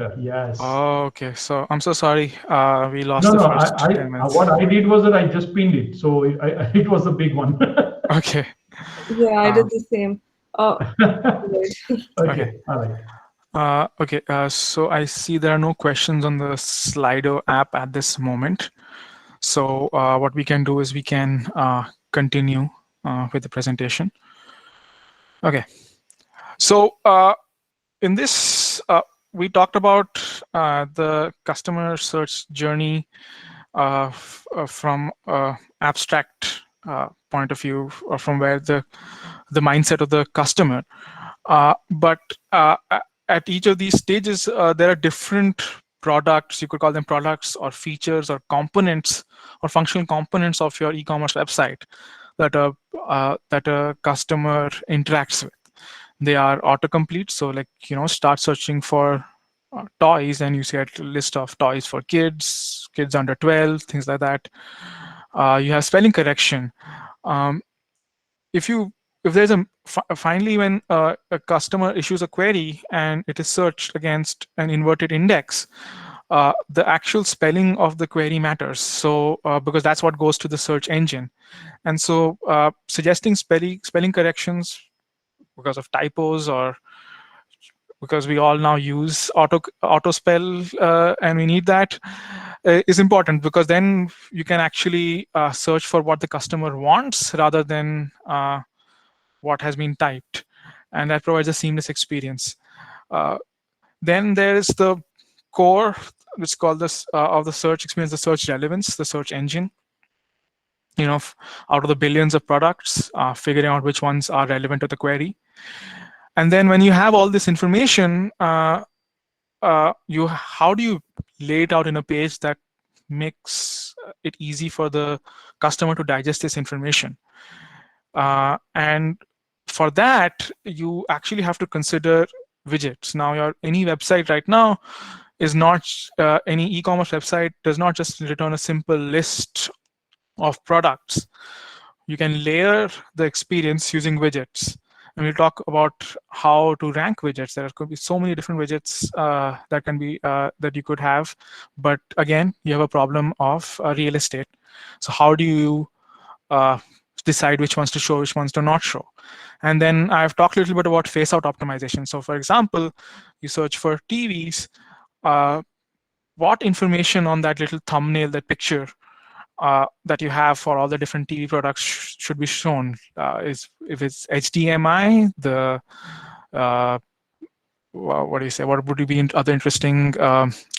vector. Yes. Oh, okay. So I'm so sorry. We lost No, the no. first 10 What minutes. I did was that I just pinned it, so it was a big one. Okay. Yeah, I Uh, did the same. Oh, right. okay. Okay. All right. Okay. So I see there are no questions on the Slido app at this moment. So what we can do is we can continue with the presentation. Okay. So in this, we talked about the customer search journey from abstract point of view, or from where the mindset of the customer. But at each of these stages, there are different products. You could call them products or features or components or functional components of your e-commerce website that a customer interacts with. They are autocomplete, so like start searching for toys, and you get a list of toys for kids under 12, things like that. You have spelling correction. Um, if you if there's finally, when a customer issues a query and it is searched against an inverted index, the actual spelling of the query matters. So because that's what goes to the search engine, and so suggesting spelling corrections because of typos, or because we all now use auto spell, and we need that, is important, because then you can actually search for what the customer wants rather than what has been typed, and that provides a seamless experience. Then there's the core, which is called this of the search experience, the search relevance, the search engine. Out of the billions of products, figuring out which ones are relevant to the query. And then when you have all this information, how do you lay it out in a page that makes it easy for the customer to digest this information? And for that, you actually have to consider widgets. Now, any website right now is not any e-commerce website does not just return a simple list of products. You can layer the experience using widgets. And we'll talk about how to rank widgets. There could be so many different widgets that you could have, but again, you have a problem of real estate. So how do you decide which ones to show, which ones to not show? And then I've talked a little bit about face-out optimization. So for example, you search for TVs. What information on that little thumbnail, that picture, that you have for all the different TV products should be shown? If it's HDMI, what do you say? What would be other interesting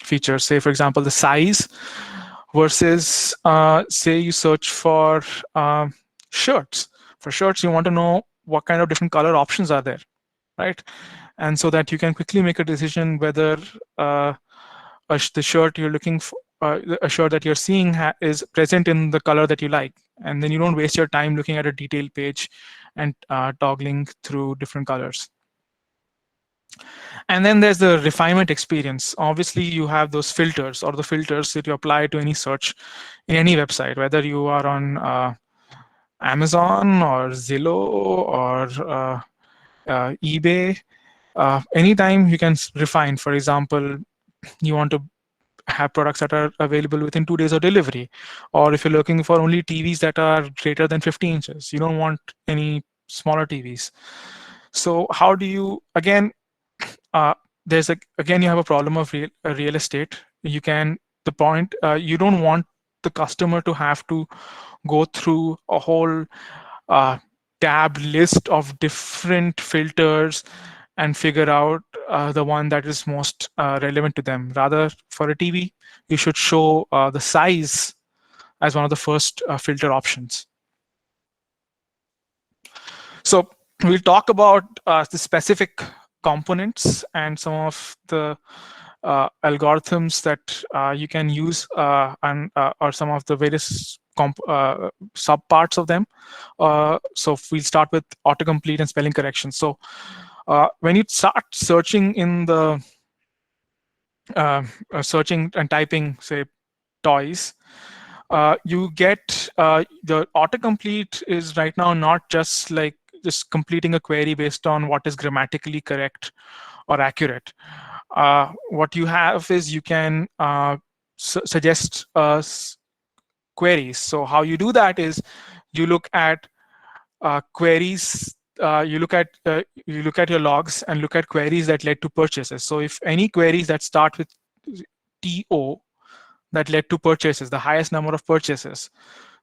features? Say, for example, the size versus, say, you search for shirts. For shirts, you want to know what kind of different color options are there, right? And so that you can quickly make a decision whether the shirt you're looking for, a shirt that you're seeing is present in the color that you like, and then you don't waste your time looking at a detailed page and toggling through different colors. And then there's the refinement experience. Obviously, you have those filters, or the filters that you apply to any search in any website, whether you are on Amazon or Zillow or eBay. Anytime you can refine. For example, you want to have products that are available within 2 days of delivery, or if you're looking for only TVs that are greater than 50 inches, you don't want any smaller TVs. So how do you, again, again, you have a problem of real estate. You don't want the customer to have to go through a whole tab list of different filters and figure out the one that is most relevant to them. Rather, for a TV, you should show the size as one of the first filter options. So we'll talk about the specific components and some of the algorithms that you can use, or some of the various subparts of them. So we'll start with autocomplete and spelling correction. So when you start searching in the searching and typing, say, toys, you get the autocomplete is right now not just completing a query based on what is grammatically correct or accurate. what you have is you can suggest queries. So how you do that is you look at queries. You look at your logs and look at queries that led to purchases. So if any queries that start with TO that led to purchases, the highest number of purchases.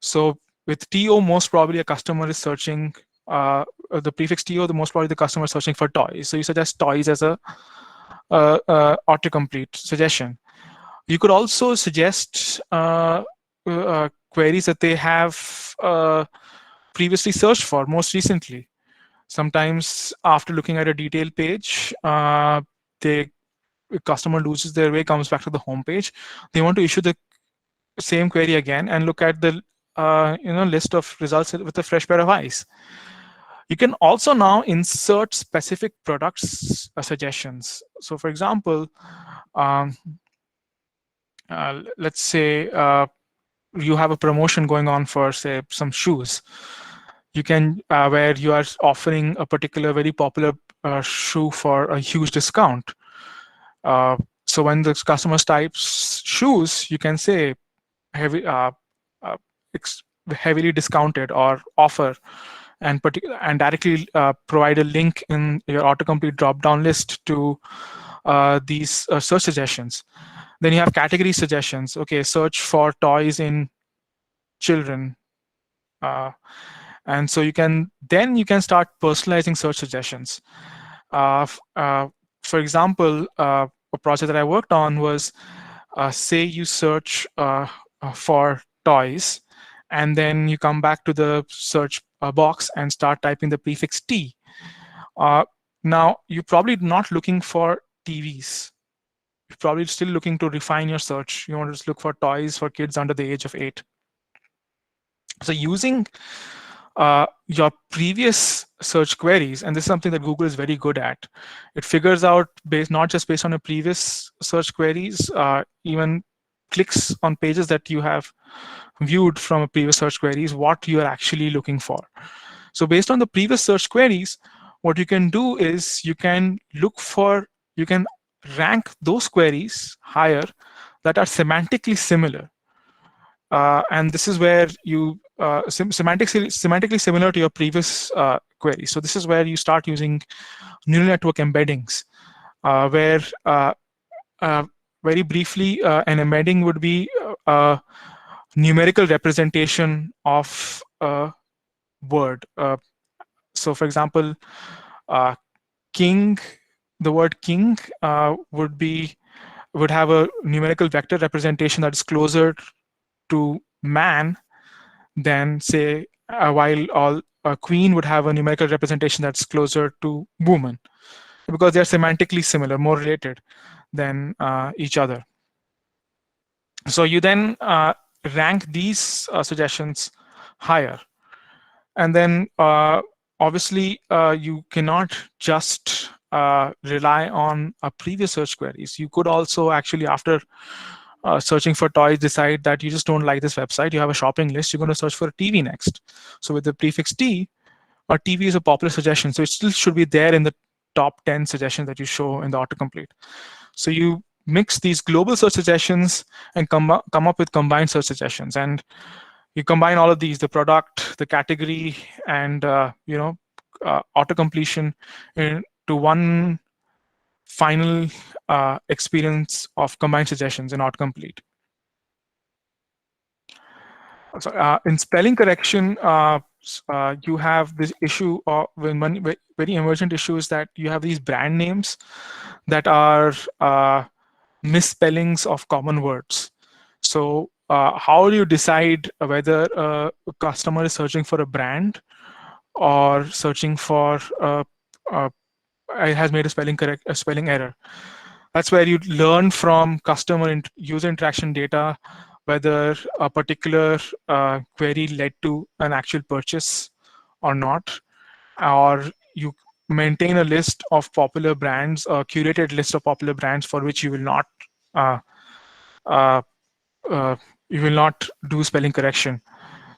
So with TO, most probably a customer is searching the prefix TO. The most probably the customer is searching for toys. So you suggest toys as a autocomplete suggestion. You could also suggest queries that they have previously searched for most recently. Sometimes after looking at a detailed page, the customer loses their way, comes back to the home page. They want to issue the same query again and look at the list of results with a fresh pair of eyes. You can also now insert specific products suggestions. So for example, let's say you have a promotion going on for, say, some shoes. You can where you are offering a particular very popular shoe for a huge discount. So when the customer types shoes, you can say heavily discounted or offer, and directly provide a link in your autocomplete drop-down list to these search suggestions. Then you have category suggestions. Okay, search for toys in children. And so you can start personalizing search suggestions. For example, a project that I worked on was, say you search for toys, and then you come back to the search box and start typing the prefix T. Now, you're probably not looking for TVs. You're probably still looking to refine your search. You want to just look for toys for kids under the age of 8. So using your previous search queries, and this is something that Google is very good at. It figures out, not just based on your previous search queries, even clicks on pages that you have viewed from a previous search queries, what you are actually looking for. So based on the previous search queries, what you can do is you can rank those queries higher that are semantically similar. And this is where you semantically similar to your previous query. So this is where you start using neural network embeddings, where very briefly, an embedding would be a numerical representation of a word. So for example, king, the word king would have a numerical vector representation that is closer to man than, say, while a queen would have a numerical representation that's closer to woman, because they're semantically similar, more related than each other. So you then rank these suggestions higher. And then obviously you cannot just rely on previous search queries. You could also actually, after searching for toys, decide that you just don't like this website. You have a shopping list. You're going to search for a TV next. So with the prefix T, a TV is a popular suggestion. So it still should be there in the top 10 suggestions that you show in the autocomplete. So you mix these global search suggestions and come up with combined search suggestions. And you combine all of these, the product, the category, and auto-completion into one final experience of combined suggestions in autocomplete. So in spelling correction, you have this issue of one very emergent issue is that you have these brand names that are misspellings of common words. So how do you decide whether a customer is searching for a brand or searching for it has made a spelling error? That's where you learn from customer user interaction data whether a particular query led to an actual purchase or not, or you maintain a list of popular brands, a curated list of popular brands for which you will not do spelling correction.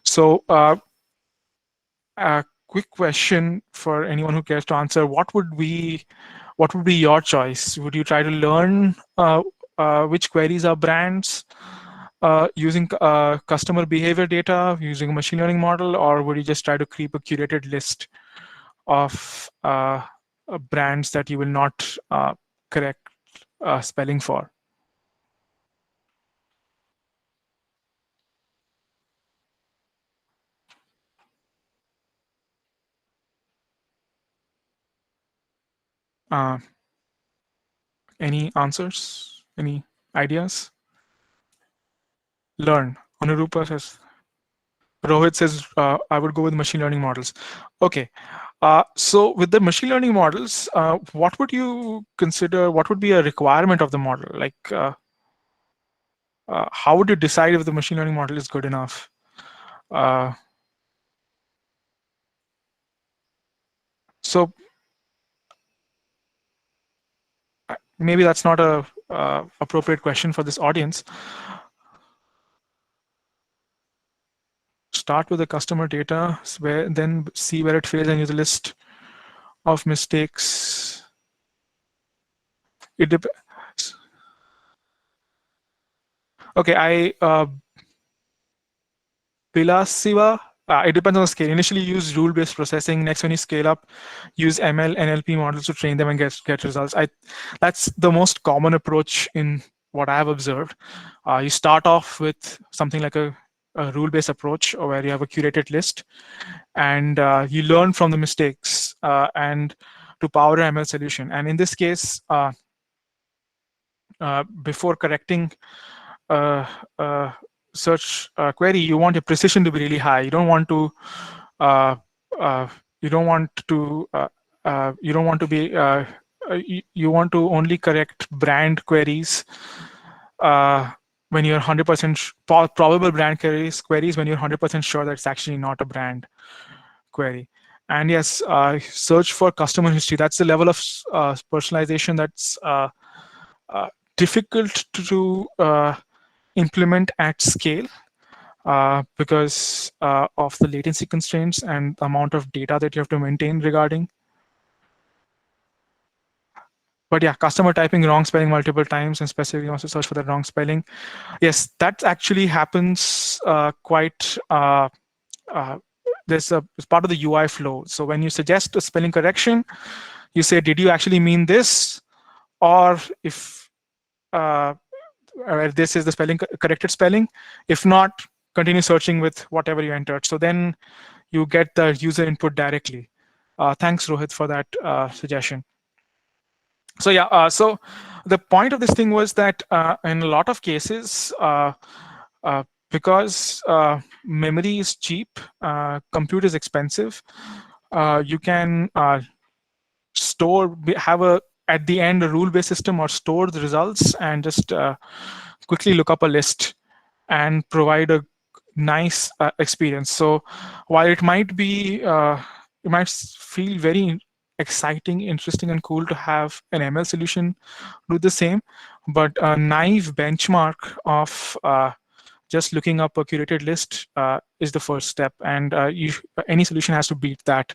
So a quick question for anyone who cares to answer: what would be what would be your choice? Would you try to learn which queries are brands using customer behavior data, using a machine learning model, or would you just try to keep a curated list of brands that you will not correct spelling for? Any answers? Any ideas? Learn. Anurupa says. Rohit says, I would go with machine learning models. Okay. So with the machine learning models, what would you consider, what would be a requirement of the model? Like, how would you decide if the machine learning model is good enough? So maybe that's not a appropriate question for this audience. Start with the customer data, then see where it fails and use a list of mistakes. It depends. Okay, BITSAA, it depends on the scale. Initially, use rule-based processing. Next, when you scale up, use ML, NLP models to train them and get results. That's the most common approach in what I have observed. You start off with something like a rule-based approach, or where you have a curated list, and you learn from the mistakes and to power an ML solution. And in this case, before correcting search query, you want your precision to be really high. You don't want to you want to only correct brand queries when you're 100% probable brand queries when you're 100% sure that it's actually not a brand query. And yes, search for customer history. That's the level of personalization that's difficult to implement at scale because of the latency constraints and the amount of data that you have to maintain regarding. But yeah, customer typing wrong spelling multiple times and specifically wants to search for the wrong spelling. Yes, that actually happens quite. It's part of the UI flow. So when you suggest a spelling correction, you say, did you actually mean this? Or if this is the corrected spelling. If not, continue searching with whatever you entered. So then you get the user input directly. Thanks, Rohit, for that suggestion. So yeah, so the point of this thing was that in a lot of cases, because memory is cheap, compute is expensive, you can have at the end a rule-based system or store the results and just quickly look up a list and provide a nice experience. So while it might be, it might feel very exciting, interesting, and cool to have an ML solution do the same, but a naive benchmark of just looking up a curated list is the first step, and any solution has to beat that.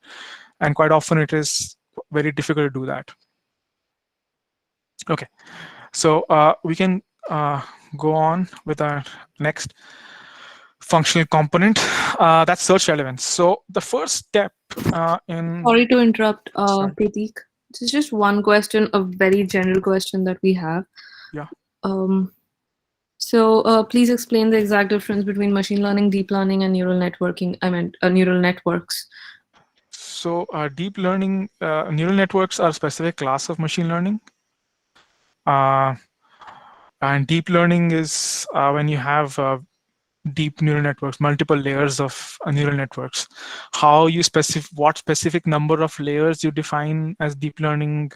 And quite often it is very difficult to do that. Okay, so we can go on with our next functional component. That's search relevance. So the first step in... Sorry to interrupt, Pratik. This is just one question, a very general question that we have. Yeah. So please explain the exact difference between machine learning, deep learning, and neural networking. I meant neural networks. So deep learning, neural networks are a specific class of machine learning. And deep learning is when you have deep neural networks, multiple layers of neural networks. How you what specific number of layers you define as deep learning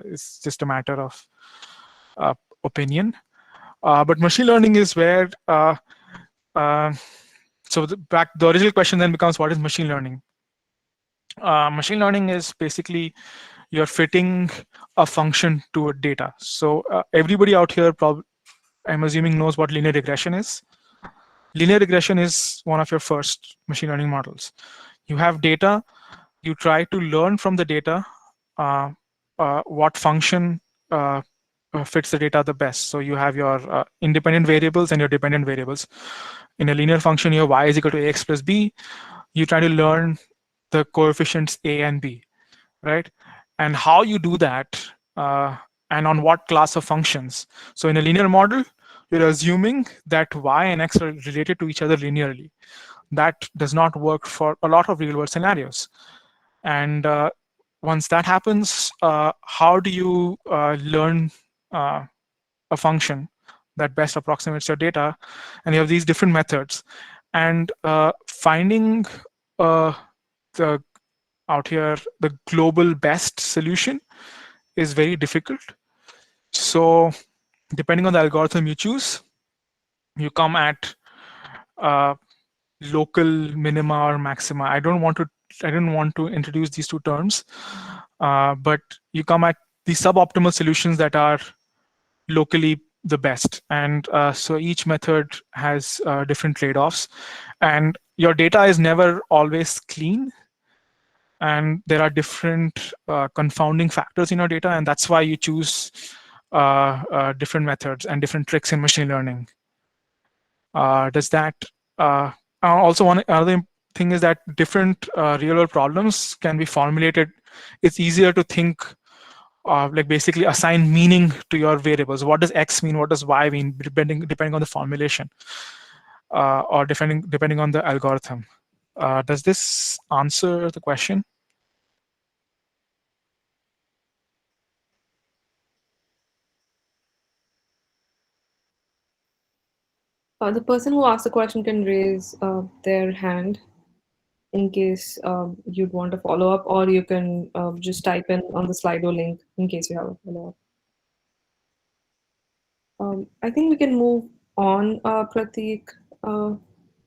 is just a matter of opinion. But machine learning is where, so the original question then becomes, what is machine learning? Machine learning is basically you're fitting a function to a data. So everybody out here, I'm assuming, knows what linear regression is. Linear regression is one of your first machine learning models. You have data, you try to learn from the data what function fits the data the best. So you have your independent variables and your dependent variables. In a linear function, you have y is equal to ax plus b. You try to learn the coefficients a and b, right? And how you do that, and on what class of functions. So in a linear model, you're assuming that y and x are related to each other linearly. That does not work for a lot of real-world scenarios. And once that happens, how do you learn a function that best approximates your data? And you have these different methods. And finding the out here, the global best solution is very difficult. So depending on the algorithm you choose, you come at local minima or maxima. I didn't want to introduce these two terms, but you come at the suboptimal solutions that are locally the best. And so each method has different trade-offs, and your data is never always clean. And there are different confounding factors in your data, and that's why you choose different methods and different tricks in machine learning. Does that also another thing is that different real-world problems can be formulated. It's easier to think like basically assign meaning to your variables. What does X mean? What does Y mean? Depending on the formulation, or depending on the algorithm. Does this answer the question? The person who asked the question can raise their hand in case you'd want to follow up, or you can just type in on the Slido link in case you have a follow-up. I think we can move on, Pratik.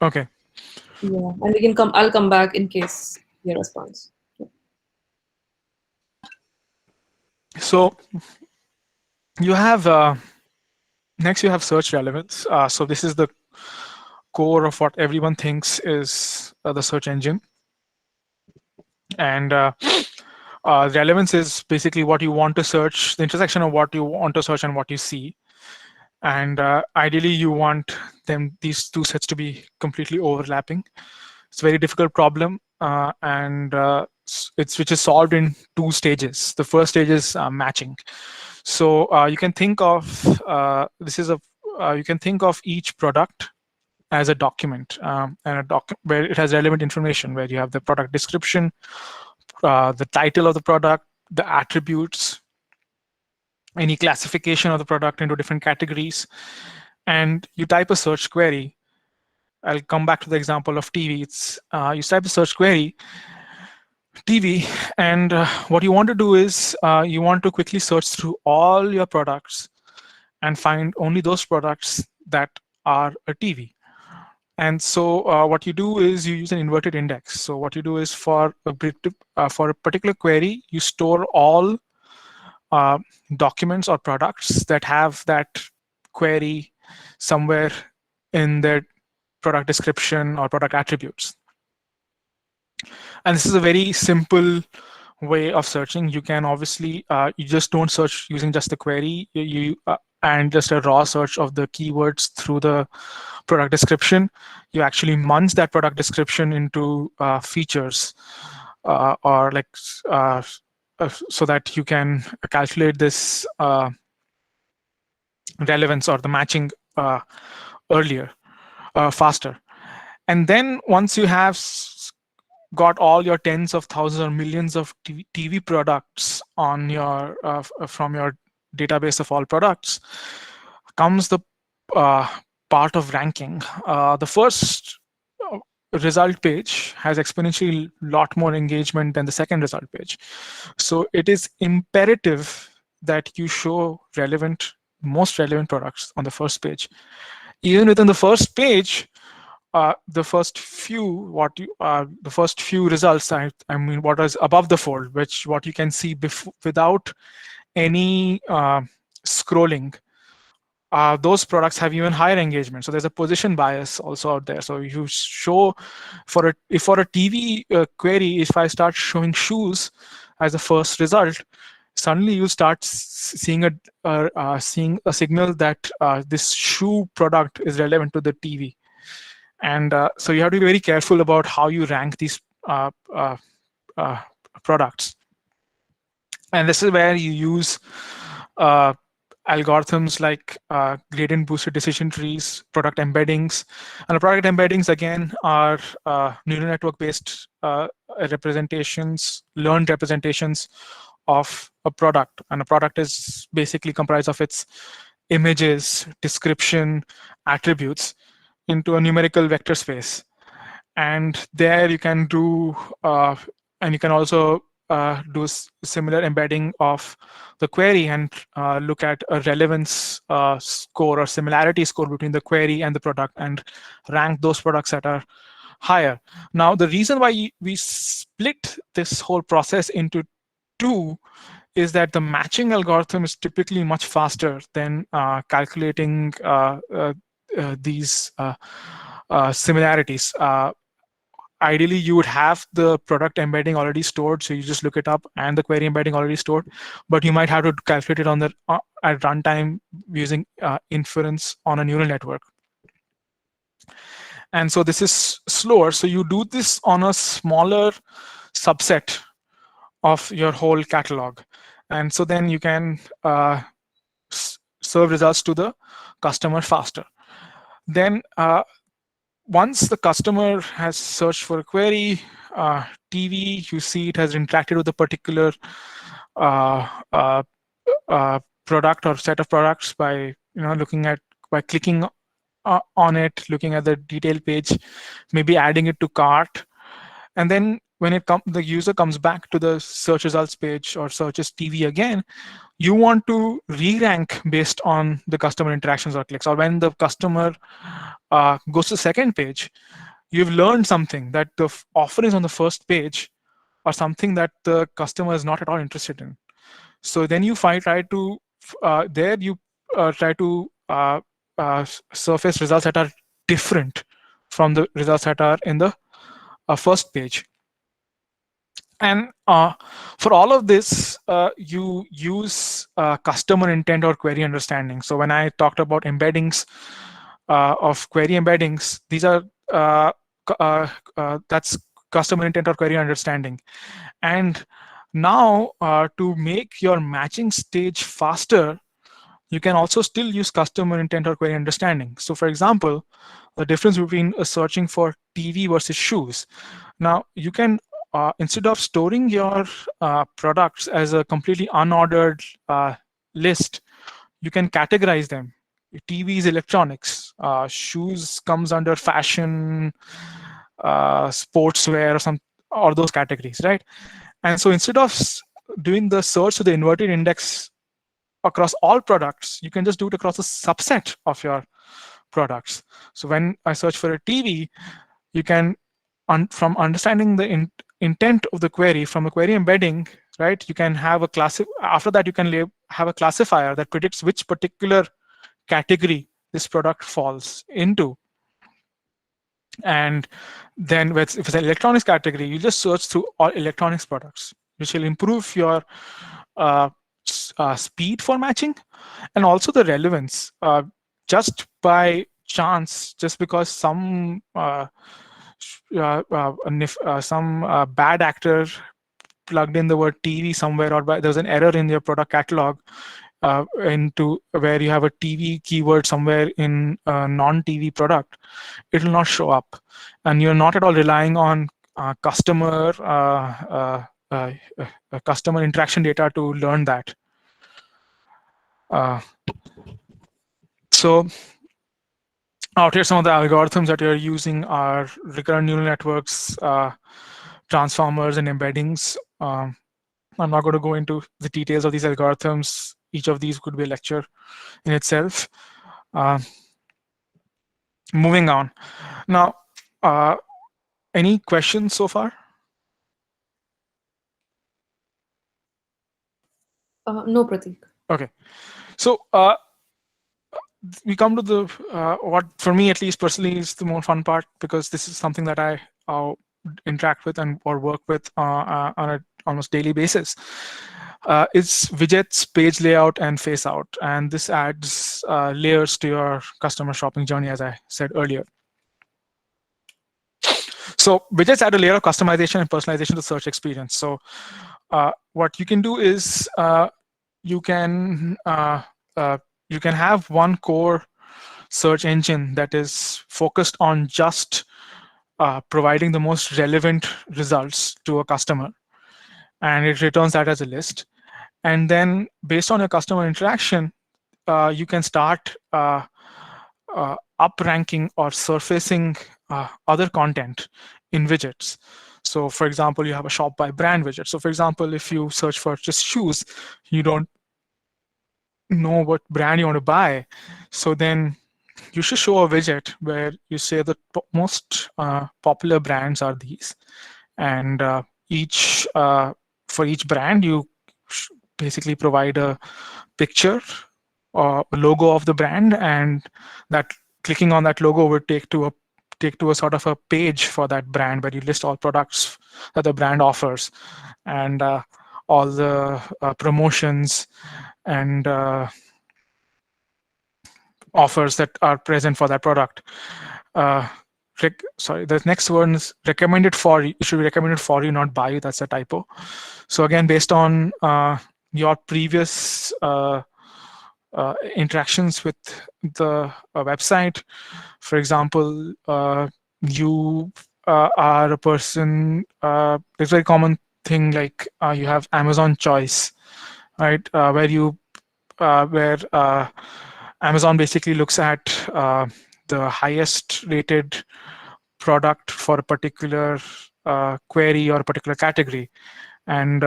Okay. Yeah, and we can come. I'll come back in case your response. So you have next you have search relevance. So this is the core of what everyone thinks is the search engine. And relevance is basically what you want to search, the intersection of what you want to search and what you see. And ideally, you want these two sets to be completely overlapping. It's a very difficult problem, and which is solved in two stages. The first stage is matching. So you can think of you can think of each product as a document, and where it has relevant information, where you have the product description, the title of the product, the attributes, any classification of the product into different categories, and you type a search query. I'll come back to the example of TV. It's you type a search query, TV, and what you want to do is you want to quickly search through all your products and find only those products that are a TV. And so what you do is you use an inverted index. So what you do is for a particular query, you store all documents or products that have that query somewhere in their product description or product attributes. And this is a very simple way of searching. You can obviously, you just don't search using just the query and just a raw search of the keywords through the product description. You actually munch that product description into features or like so that you can calculate this relevance or the matching earlier, faster. And then once you have got all your tens of thousands or millions of TV products on your from your database of all products, comes the part of ranking. The first result page has exponentially lot more engagement than the second result page. So it is imperative that you show most relevant products on the first page. Even within the first page, the first few results, I mean what is above the fold, what you can see without any scrolling, those products have even higher engagement. So there's a position bias also out there. So you show for a TV query, if I start showing shoes as the first result, suddenly you start seeing seeing a signal that this shoe product is relevant to the TV. And so you have to be very careful about how you rank these products. And this is where you use algorithms like gradient boosted decision trees, product embeddings. And the product embeddings, again, are neural network based representations, learned representations of a product. And a product is basically comprised of its images, description, attributes into a numerical vector space. And there you can do, and you can also do similar embedding of the query and look at a relevance score or similarity score between the query and the product and rank those products that are higher. Now, the reason why we split this whole process into two is that the matching algorithm is typically much faster than calculating these similarities. Ideally, you would have the product embedding already stored, so you just look it up, and the query embedding already stored. But you might have to calculate it on the at runtime using inference on a neural network. And so this is slower. So you do this on a smaller subset of your whole catalog, and so then you can serve results to the customer faster. Then once the customer has searched for a query, TV, you see it has interacted with a particular product or set of products by by clicking on it, looking at the detail page, maybe adding it to cart, and then when the user comes back to the search results page or searches TV again, you want to re-rank based on the customer interactions or clicks. Or when the customer goes to the second page, you've learned something that the offerings on the first page are something that the customer is not at all interested in. So then you try to surface results that are different from the results that are in the first page. And for all of this, you use customer intent or query understanding. So when I talked about embeddings of query embeddings, these are that's customer intent or query understanding. And now to make your matching stage faster, you can also still use customer intent or query understanding. So for example, the difference between searching for TV versus shoes. Now you can instead of storing your products as a completely unordered list, you can categorize them. TV is electronics, shoes comes under fashion, sportswear, or those categories, right? And so instead of doing the search to the inverted index across all products, you can just do it across a subset of your products. So when I search for a TV, you can, from understanding the intent of the query from a query embedding, right? You can have a after that, you can have a classifier that predicts which particular category this product falls into. And then if it's an electronics category, you just search through all electronics products, which will improve your speed for matching and also the relevance. Just by chance, just because some bad actor plugged in the word TV somewhere, or there's an error in your product catalog into where you have a TV keyword somewhere in a non-TV product, it will not show up, and you're not at all relying on customer interaction data to learn that. So out here, some of the algorithms that you're using are recurrent neural networks, transformers, and embeddings. I'm not going to go into the details of these algorithms. Each of these could be a lecture in itself. Moving on. Now, any questions so far? No, Pratik. Okay. So we come to the what for me at least personally is the more fun part, because this is something that I interact with or work with on an almost daily basis. is widgets, page layout, and face out. And this adds layers to your customer shopping journey, as I said earlier. So widgets add a layer of customization and personalization to the search experience. So what you can do is you can have one core search engine that is focused on just providing the most relevant results to a customer, and it returns that as a list. And then based on your customer interaction, you can start up-ranking or surfacing other content in widgets. So for example, you have a shop by brand widget. So for example, if you search for just shoes, you don't know what brand you want to buy. So then you should show a widget where you say the most popular brands are these. And for each brand, you basically provide a picture or logo of the brand, and that clicking on that logo would take to a sort of a page for that brand where you list all products that the brand offers, and all the promotions and offers that are present for that product. Sorry, the next one is recommended for you. It should be recommended for you, not by you. That's a typo. So again, based on your previous interactions with the website, for example, you are a person. There's a very common thing like you have Amazon choice, right? Where Amazon basically looks at the highest rated product for a particular query or a particular category. And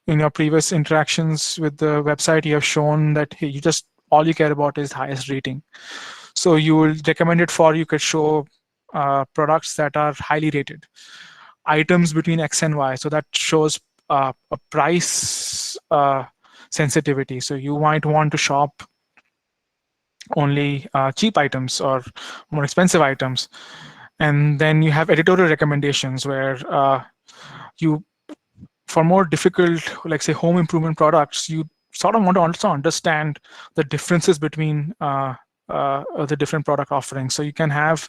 in your previous interactions with the website, you have shown that hey, all you care about is highest rating. So you will recommend it for, you could show products that are highly rated, items between X and Y. So that shows a price sensitivity. So you might want to shop only cheap items or more expensive items. And then you have editorial recommendations where for more difficult, like say home improvement products, you sort of want to also understand the differences between the different product offerings. So you can have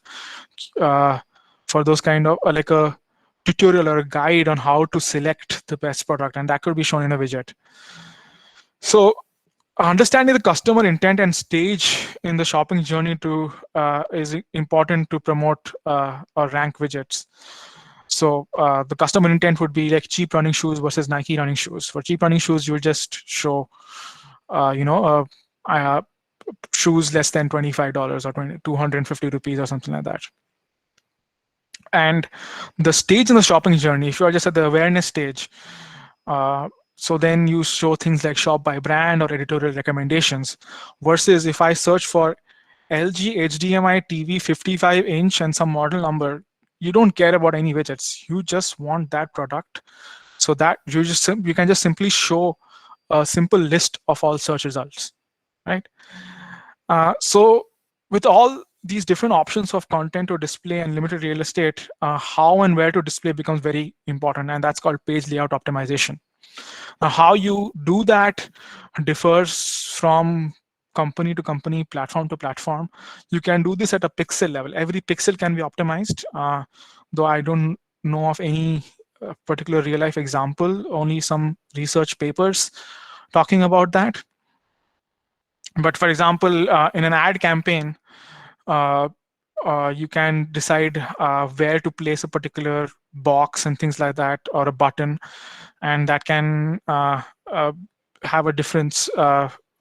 for those kind of like a tutorial or a guide on how to select the best product, and that could be shown in a widget. So understanding the customer intent and stage in the shopping journey is important to promote or rank widgets. So the customer intent would be like cheap running shoes versus Nike running shoes. For cheap running shoes, you'll just show, shoes less than $25 or 250 rupees or something like that. And the stage in the shopping journey, if you are just at the awareness stage, so then you show things like shop by brand or editorial recommendations, versus if I search for LG HDMI TV 55-inch and some model number, you don't care about any widgets. You just want that product. So that you can just simply show a simple list of all search results, right? So with all these different options of content to display and limited real estate, how and where to display becomes very important, and that's called page layout optimization. Now, how you do that differs from company to company, platform to platform. You can do this at a pixel level. Every pixel can be optimized, though I don't know of any particular real life example, only some research papers talking about that. But for example, in an ad campaign, you can decide where to place a particular box and things like that, or a button, and that can have a difference,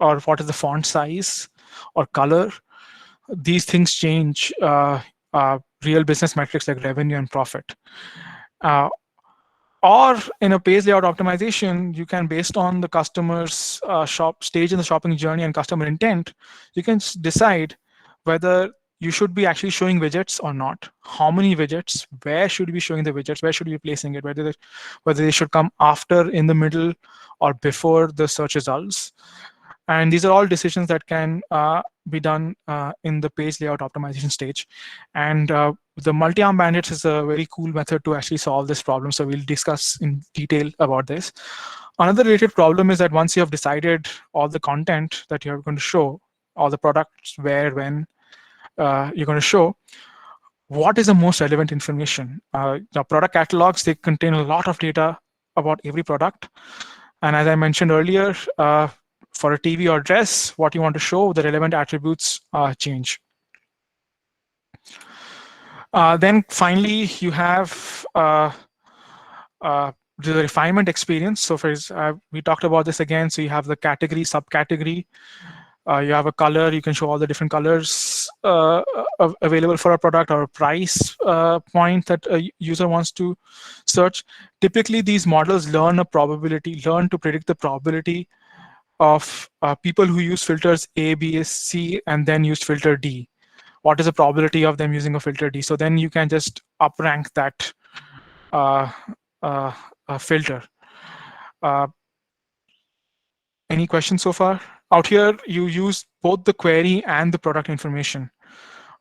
or what is the font size or color. These things change real business metrics like revenue and profit. Or in a page layout optimization, you can, based on the customer's stage in the shopping journey and customer intent, you can decide whether you should be actually showing widgets or not. How many widgets? Where should we be showing the widgets? Where should we be placing it? Whether they should come after, in the middle, or before the search results. And these are all decisions that can be done in the page layout optimization stage. And the multi-arm bandits is a very cool method to actually solve this problem. So we'll discuss in detail about this. Another related problem is that once you have decided all the content that you're going to show, all the products, where, when you're going to show, what is the most relevant information? The product catalogs, they contain a lot of data about every product. And as I mentioned earlier, for a TV or dress, what you want to show, the relevant attributes change. Then finally, you have the refinement experience. So we talked about this again. So you have the category, subcategory. You have a color. You can show all the different colors available for a product, or a price point that a user wants to search. Typically, these models learn to predict the probability of people who use filters A, B, C, and then use filter D. What is the probability of them using a filter D? So then you can just uprank that filter. Any questions so far? Out here, you use both the query and the product information.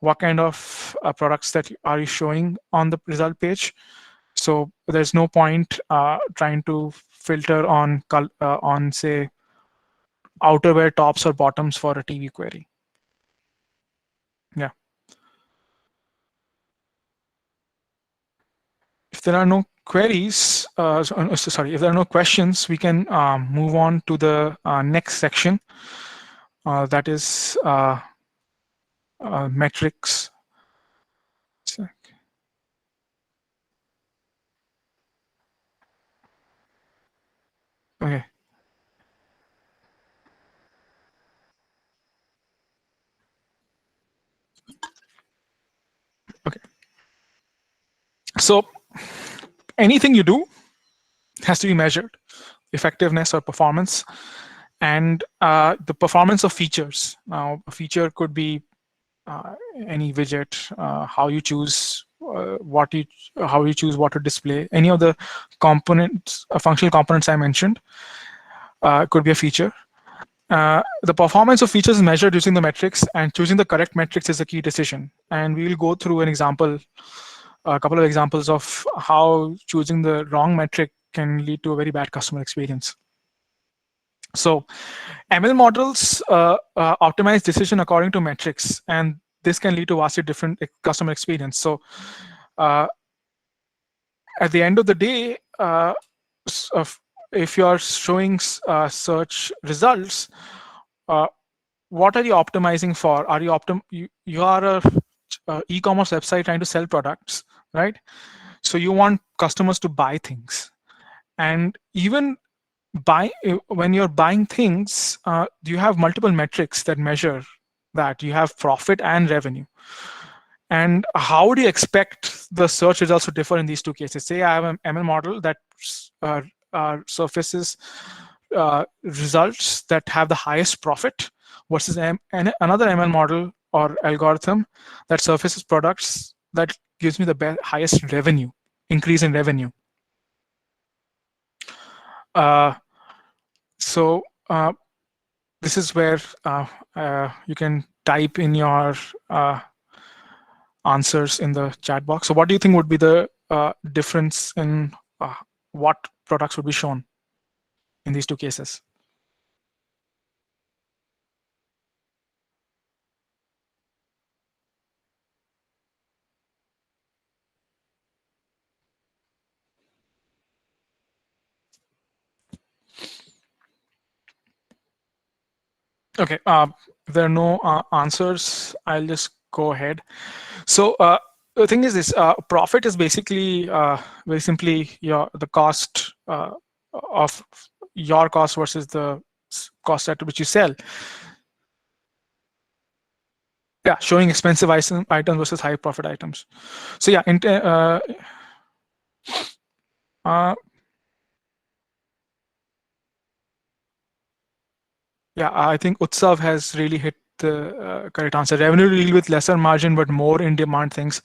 What kind of products that are you showing on the result page? So there's no point trying to filter on say outerwear tops or bottoms for a TV query. Yeah. If there are no queries, if there are no questions, we can move on to the next section. That is metrics. Okay. Okay. So anything you do has to be measured, effectiveness or performance, and the performance of features. Now, a feature could be any widget, how you choose how you choose what to display, any of the components, functional components I mentioned, could be a feature. The performance of features is measured using the metrics, and choosing the correct metrics is a key decision. And we will go through an example, a couple of examples of how choosing the wrong metric can lead to a very bad customer experience. So ML models optimize decision according to metrics, and this can lead to vastly different customer experience. So at the end of the day, if you're showing search results, what are you optimizing for? Are you are a e-commerce website trying to sell products, right? So you want customers to buy things, and even when you're buying things, you have multiple metrics that measure that. You have profit and revenue. And how do you expect the search results to differ in these two cases? Say I have an ML model that surfaces results that have the highest profit, versus another ML model or algorithm that surfaces products that gives me the highest revenue, increase in revenue. So this is where you can type in your answers in the chat box. So what do you think would be the difference in what products would be shown in these two cases? Okay, if there are no answers, I'll just go ahead. So the thing is this, profit is basically very simply the cost of your cost versus the cost at which you sell. Yeah, showing expensive items versus high profit items. So yeah, yeah, I think Utsav has really hit the correct answer. Revenue deal with lesser margin but more in-demand things,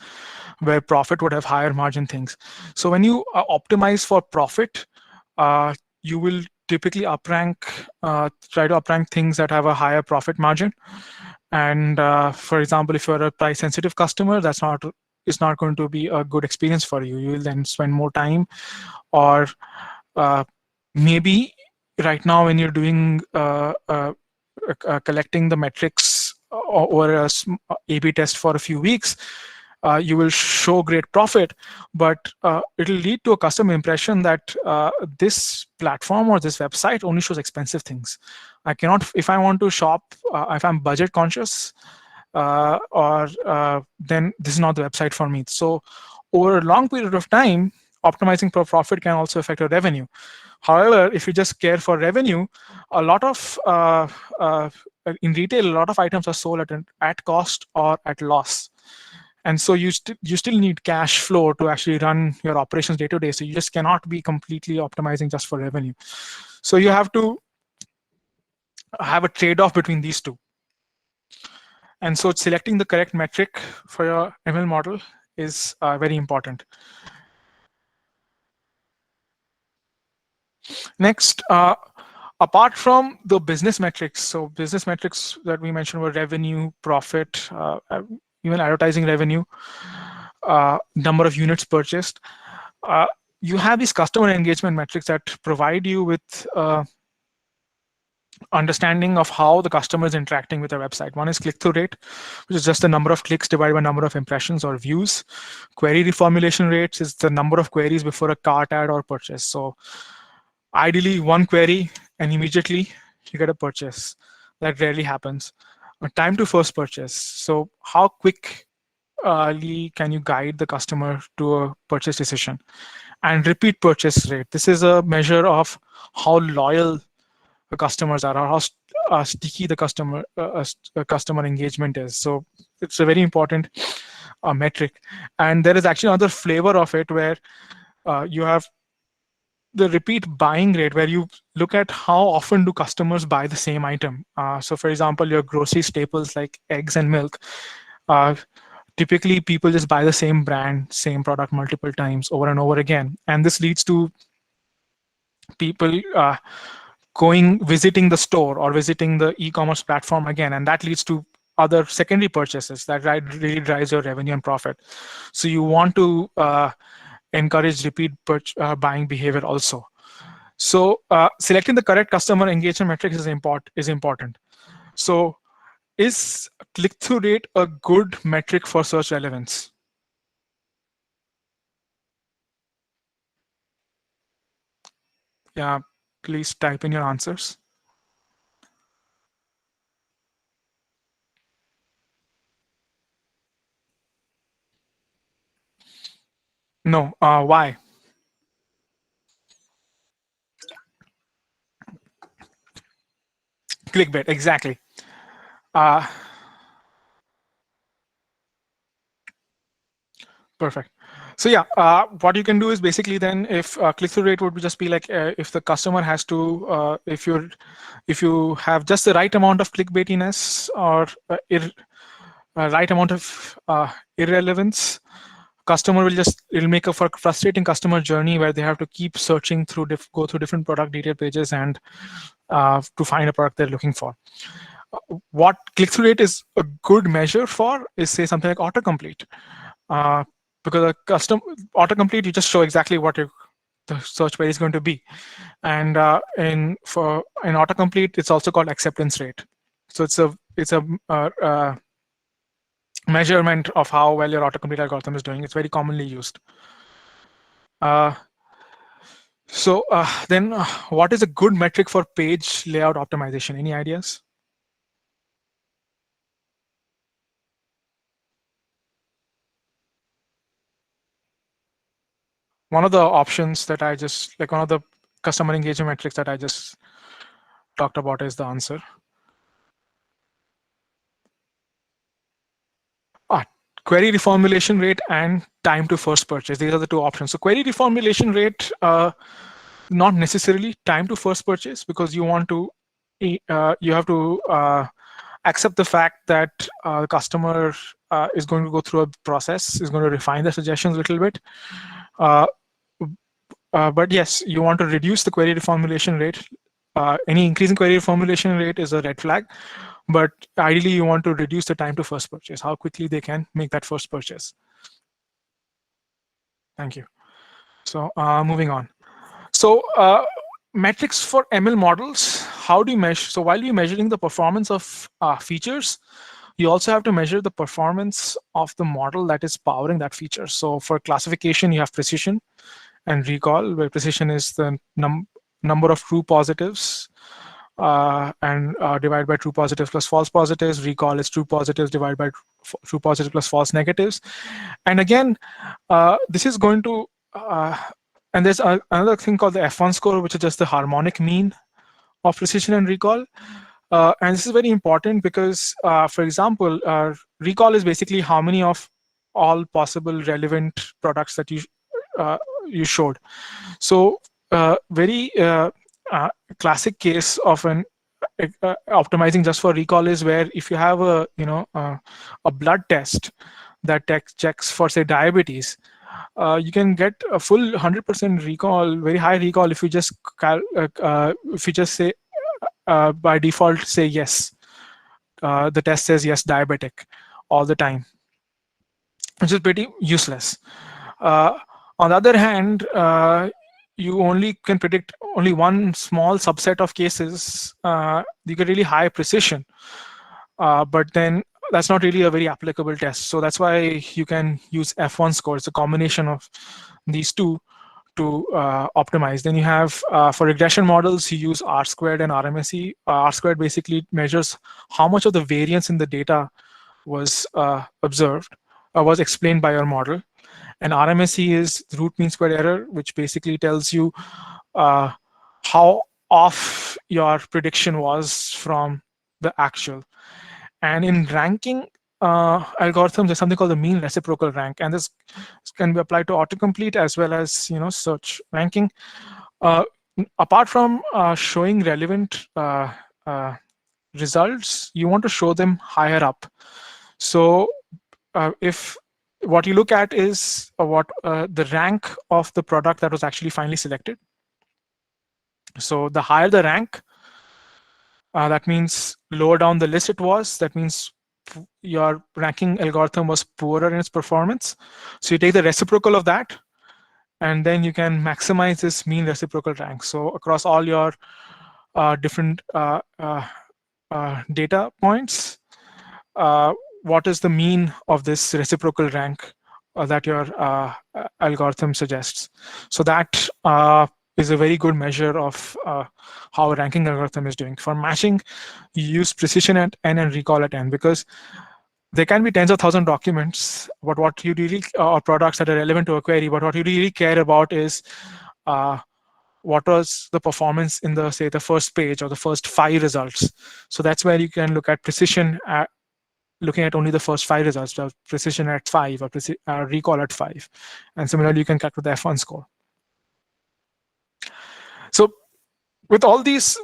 where profit would have higher margin things. So when you optimize for profit, you will typically try to uprank things that have a higher profit margin. And for example, if you're a price-sensitive customer, it's not going to be a good experience for you. You will then spend more time, or maybe right now when you're doing collecting the metrics over a A/B test for a few weeks, you will show great profit, but it'll lead to a customer impression that this platform or this website only shows expensive things. I cannot, if I want to shop, if I'm budget conscious, then this is not the website for me. So over a long period of time, optimizing for profit can also affect your revenue. However, if you just care for revenue, a lot of in retail, a lot of items are sold at cost or at loss. And so you still need cash flow to actually run your operations day to day. So you just cannot be completely optimizing just for revenue. So you have to have a trade-off between these two. And so selecting the correct metric for your ML model is very important. Next, apart from the business metrics, so business metrics that we mentioned were revenue, profit, even advertising revenue, number of units purchased. You have these customer engagement metrics that provide you with understanding of how the customer is interacting with the website. One is click-through rate, which is just the number of clicks divided by number of impressions or views. Query reformulation rates is the number of queries before a cart ad or purchase. So ideally, one query and immediately you get a purchase. That rarely happens. Time to first purchase. So how quickly can you guide the customer to a purchase decision? And repeat purchase rate. This is a measure of how loyal the customers are, or how sticky the customer engagement is. So it's a very important metric. And there is actually another flavor of it where you have the repeat buying rate, where you look at how often do customers buy the same item. So for example, your grocery staples like eggs and milk, typically people just buy the same brand, same product multiple times over and over again. And this leads to people visiting the store or visiting the e-commerce platform again, and that leads to other secondary purchases that really drives your revenue and profit. So you want to encourage repeat buying behavior also. So selecting the correct customer engagement metrics is important. So is click-through rate a good metric for search relevance? Yeah, please type in your answers. No, why? Clickbait, exactly. Perfect. So yeah, what you can do is basically then, if click-through rate would just be like if the customer has to, if you have just the right amount of clickbaitiness or right amount of irrelevance, customer it'll make a frustrating customer journey where they have to keep searching through, go through different product detail pages and to find a product they're looking for. What click-through rate is a good measure for is, say, something like autocomplete. Because a custom autocomplete, you just show exactly what the search query is going to be. And in autocomplete, it's also called acceptance rate. So it's a measurement of how well your autocomplete algorithm is doing. It's very commonly used. Then what is a good metric for page layout optimization? Any ideas? One of the options that one of the customer engagement metrics that I just talked about is the answer. Query reformulation rate and time to first purchase. These are the two options. So query reformulation rate, not necessarily time to first purchase, because you have to accept the fact that the customer is going to go through a process, is going to refine the suggestions a little bit. But yes, you want to reduce the query reformulation rate. Any increase in query reformulation rate is a red flag. But ideally, you want to reduce the time to first purchase, how quickly they can make that first purchase. Thank you. So moving on. So metrics for ML models, how do you measure? So while you're measuring the performance of features, you also have to measure the performance of the model that is powering that feature. So for classification, you have precision and recall, where precision is the number of true positives and divided by true positives plus false positives. Recall is true positives divided by true positives plus false negatives. And again, this is going to, and there's another thing called the F1 score, which is just the harmonic mean of precision and recall. And this is very important because, for example, recall is basically how many of all possible relevant products that you showed. So very classic case of an optimizing just for recall is where if you have a a blood test that checks for say diabetes, you can get a full 100% recall, very high recall if you just say by default say yes. The test says yes, diabetic all the time, which is pretty useless. On the other hand, you only can predict only one small subset of cases. You get really high precision, but then that's not really a very applicable test. So that's why you can use F1 score. It's a combination of these two to optimize. Then you have for regression models, you use R squared and RMSE. R squared basically measures how much of the variance in the data was observed, was explained by your model. And RMSE is the root mean squared error, which basically tells you how off your prediction was from the actual. And in ranking algorithms, there's something called the mean reciprocal rank, and this can be applied to autocomplete as well as search ranking. Apart from showing relevant results, you want to show them higher up. So if what you look at is what the rank of the product that was actually finally selected. So the higher the rank, that means lower down the list it was. That means your ranking algorithm was poorer in its performance. So you take the reciprocal of that, and then you can maximize this mean reciprocal rank. So across all your different data points, what is the mean of this reciprocal rank that your algorithm suggests? So that is a very good measure of how a ranking algorithm is doing. For matching, you use precision at n and recall at n, because there can be tens of thousands of documents, but what you really, or products that are relevant to a query, but what you really care about is what was the performance in the, say, the first page or the first 5 results. So that's where you can look at precision at looking at only the first 5 results, so precision at 5 or recall at 5. And similarly, you can calculate the F1 score. So with all this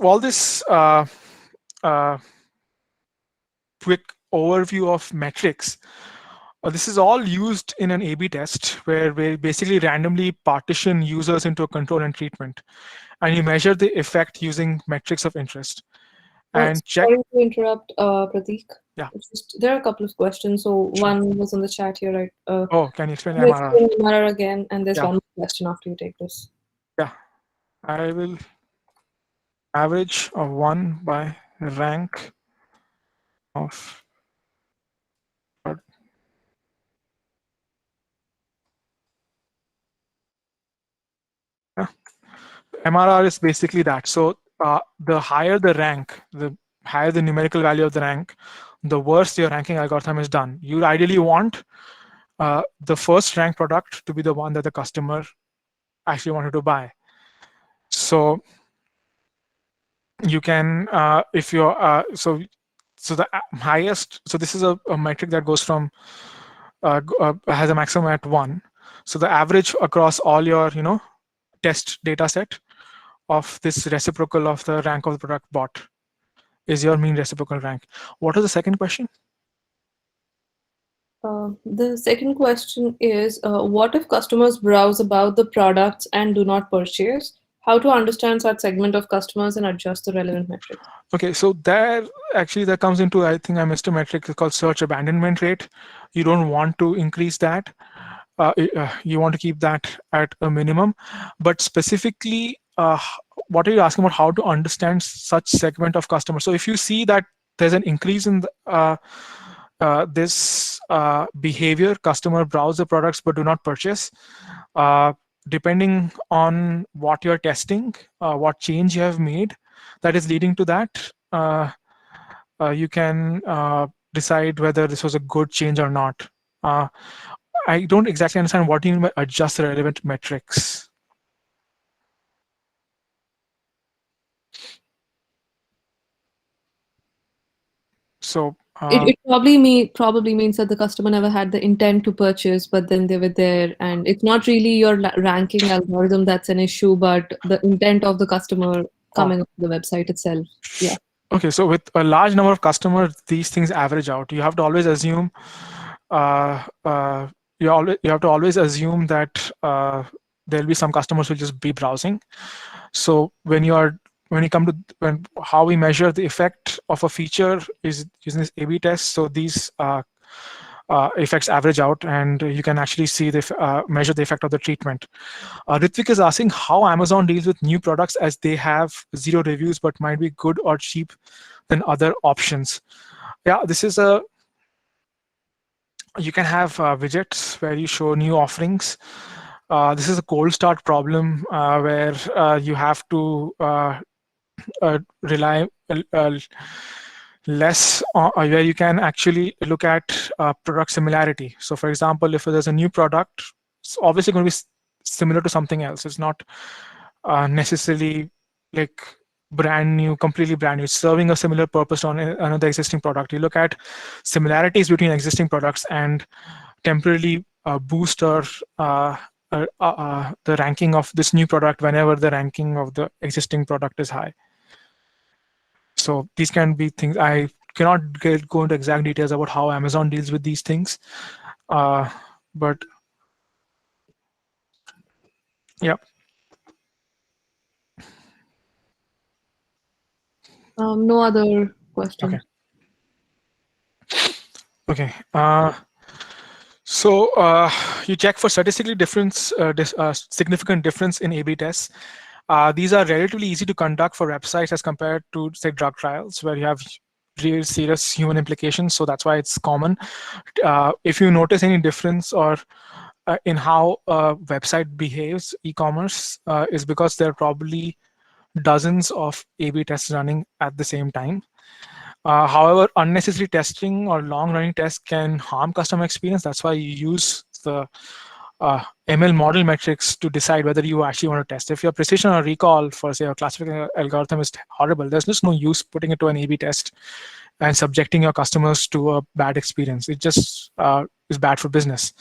quick overview of metrics, this is all used in an A/B test where we basically randomly partition users into a control and treatment, and you measure the effect using metrics of interest. And check. Sorry to interrupt, Pratik. Yeah. There are a couple of questions. So Sure. one was on the chat here, right? Oh, can you explain Can you MRR? explain MRR again? And there's Yeah. one more question after you take this. Yeah, I will average of 1 by rank of MRR is basically that. So the higher the rank, the higher the numerical value of the rank, the worse your ranking algorithm is done. You ideally want the first rank product to be the one that the customer actually wanted to buy. So you can, if you're, so the highest, so this is a metric that goes from, has a maximum at 1. So the average across all your, test data set of this reciprocal of the rank of the product bought is your mean reciprocal rank. What is the second question? The second question is, what if customers browse about the products and do not purchase? How to understand such segment of customers and adjust the relevant metrics? Okay, so there comes into, I think I missed a metric called search abandonment rate. You don't want to increase that. You want to keep that at a minimum. But specifically, what are you asking about? How to understand such segment of customers? So if you see that there's an increase in this behavior, customer browse the products but do not purchase. Depending on what you're testing, what change you have made that is leading to that, you can decide whether this was a good change or not. I don't exactly understand what you mean by adjust relevant metrics. So It probably means that the customer never had the intent to purchase, but then they were there, and it's not really your ranking algorithm that's an issue, but the intent of the customer coming to the website itself. Yeah. Okay, so with a large number of customers, these things average out. You have to always assume you have to always assume that there'll be some customers who will just be browsing. So when you come to how we measure the effect of a feature is using this A/B test. So these effects average out, and you can actually see the measure the effect of the treatment. Ritvik is asking how Amazon deals with new products as they have 0 reviews but might be good or cheap than other options. Yeah, this is you can have widgets where you show new offerings. This is a cold start problem where you have to rely less on, where you can actually look at product similarity. So for example, if there's a new product, it's obviously going to be similar to something else. It's not necessarily like brand new, completely brand new. It's serving a similar purpose on another existing product. You look at similarities between existing products and temporarily boost or the ranking of this new product whenever the ranking of the existing product is high. So these can be things. I cannot go into exact details about how Amazon deals with these things, but yeah. No other questions. Okay. So you check for statistically significant difference in A/B tests. These are relatively easy to conduct for websites as compared to, say, drug trials, where you have real serious human implications. So that's why it's common. If you notice any difference or in how a website behaves, e-commerce, is because there are probably dozens of A/B tests running at the same time. However, unnecessary testing or long-running tests can harm customer experience. That's why you use the ML model metrics to decide whether you actually want to test. If your precision or recall for, say, a classification algorithm is horrible, there's just no use putting it to an A/B test and subjecting your customers to a bad experience. It just is bad for business.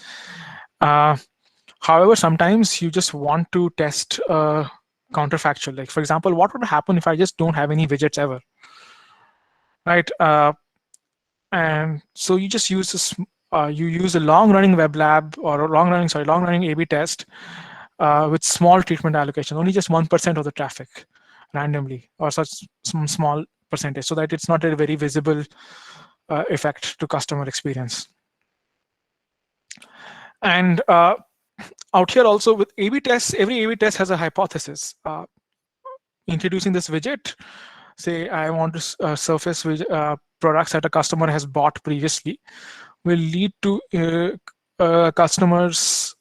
However, sometimes you just want to test counterfactual. Like, for example, what would happen if I just don't have any widgets ever? Right, and so you just use this. You use a long-running web lab or a long-running A/B test with small treatment allocation, only just 1% of the traffic, randomly, or such some small percentage, so that it's not a very visible effect to customer experience. And out here also with A/B tests, every A/B test has a hypothesis. Introducing this widget, say I want to surface products that a customer has bought previously, will lead to customers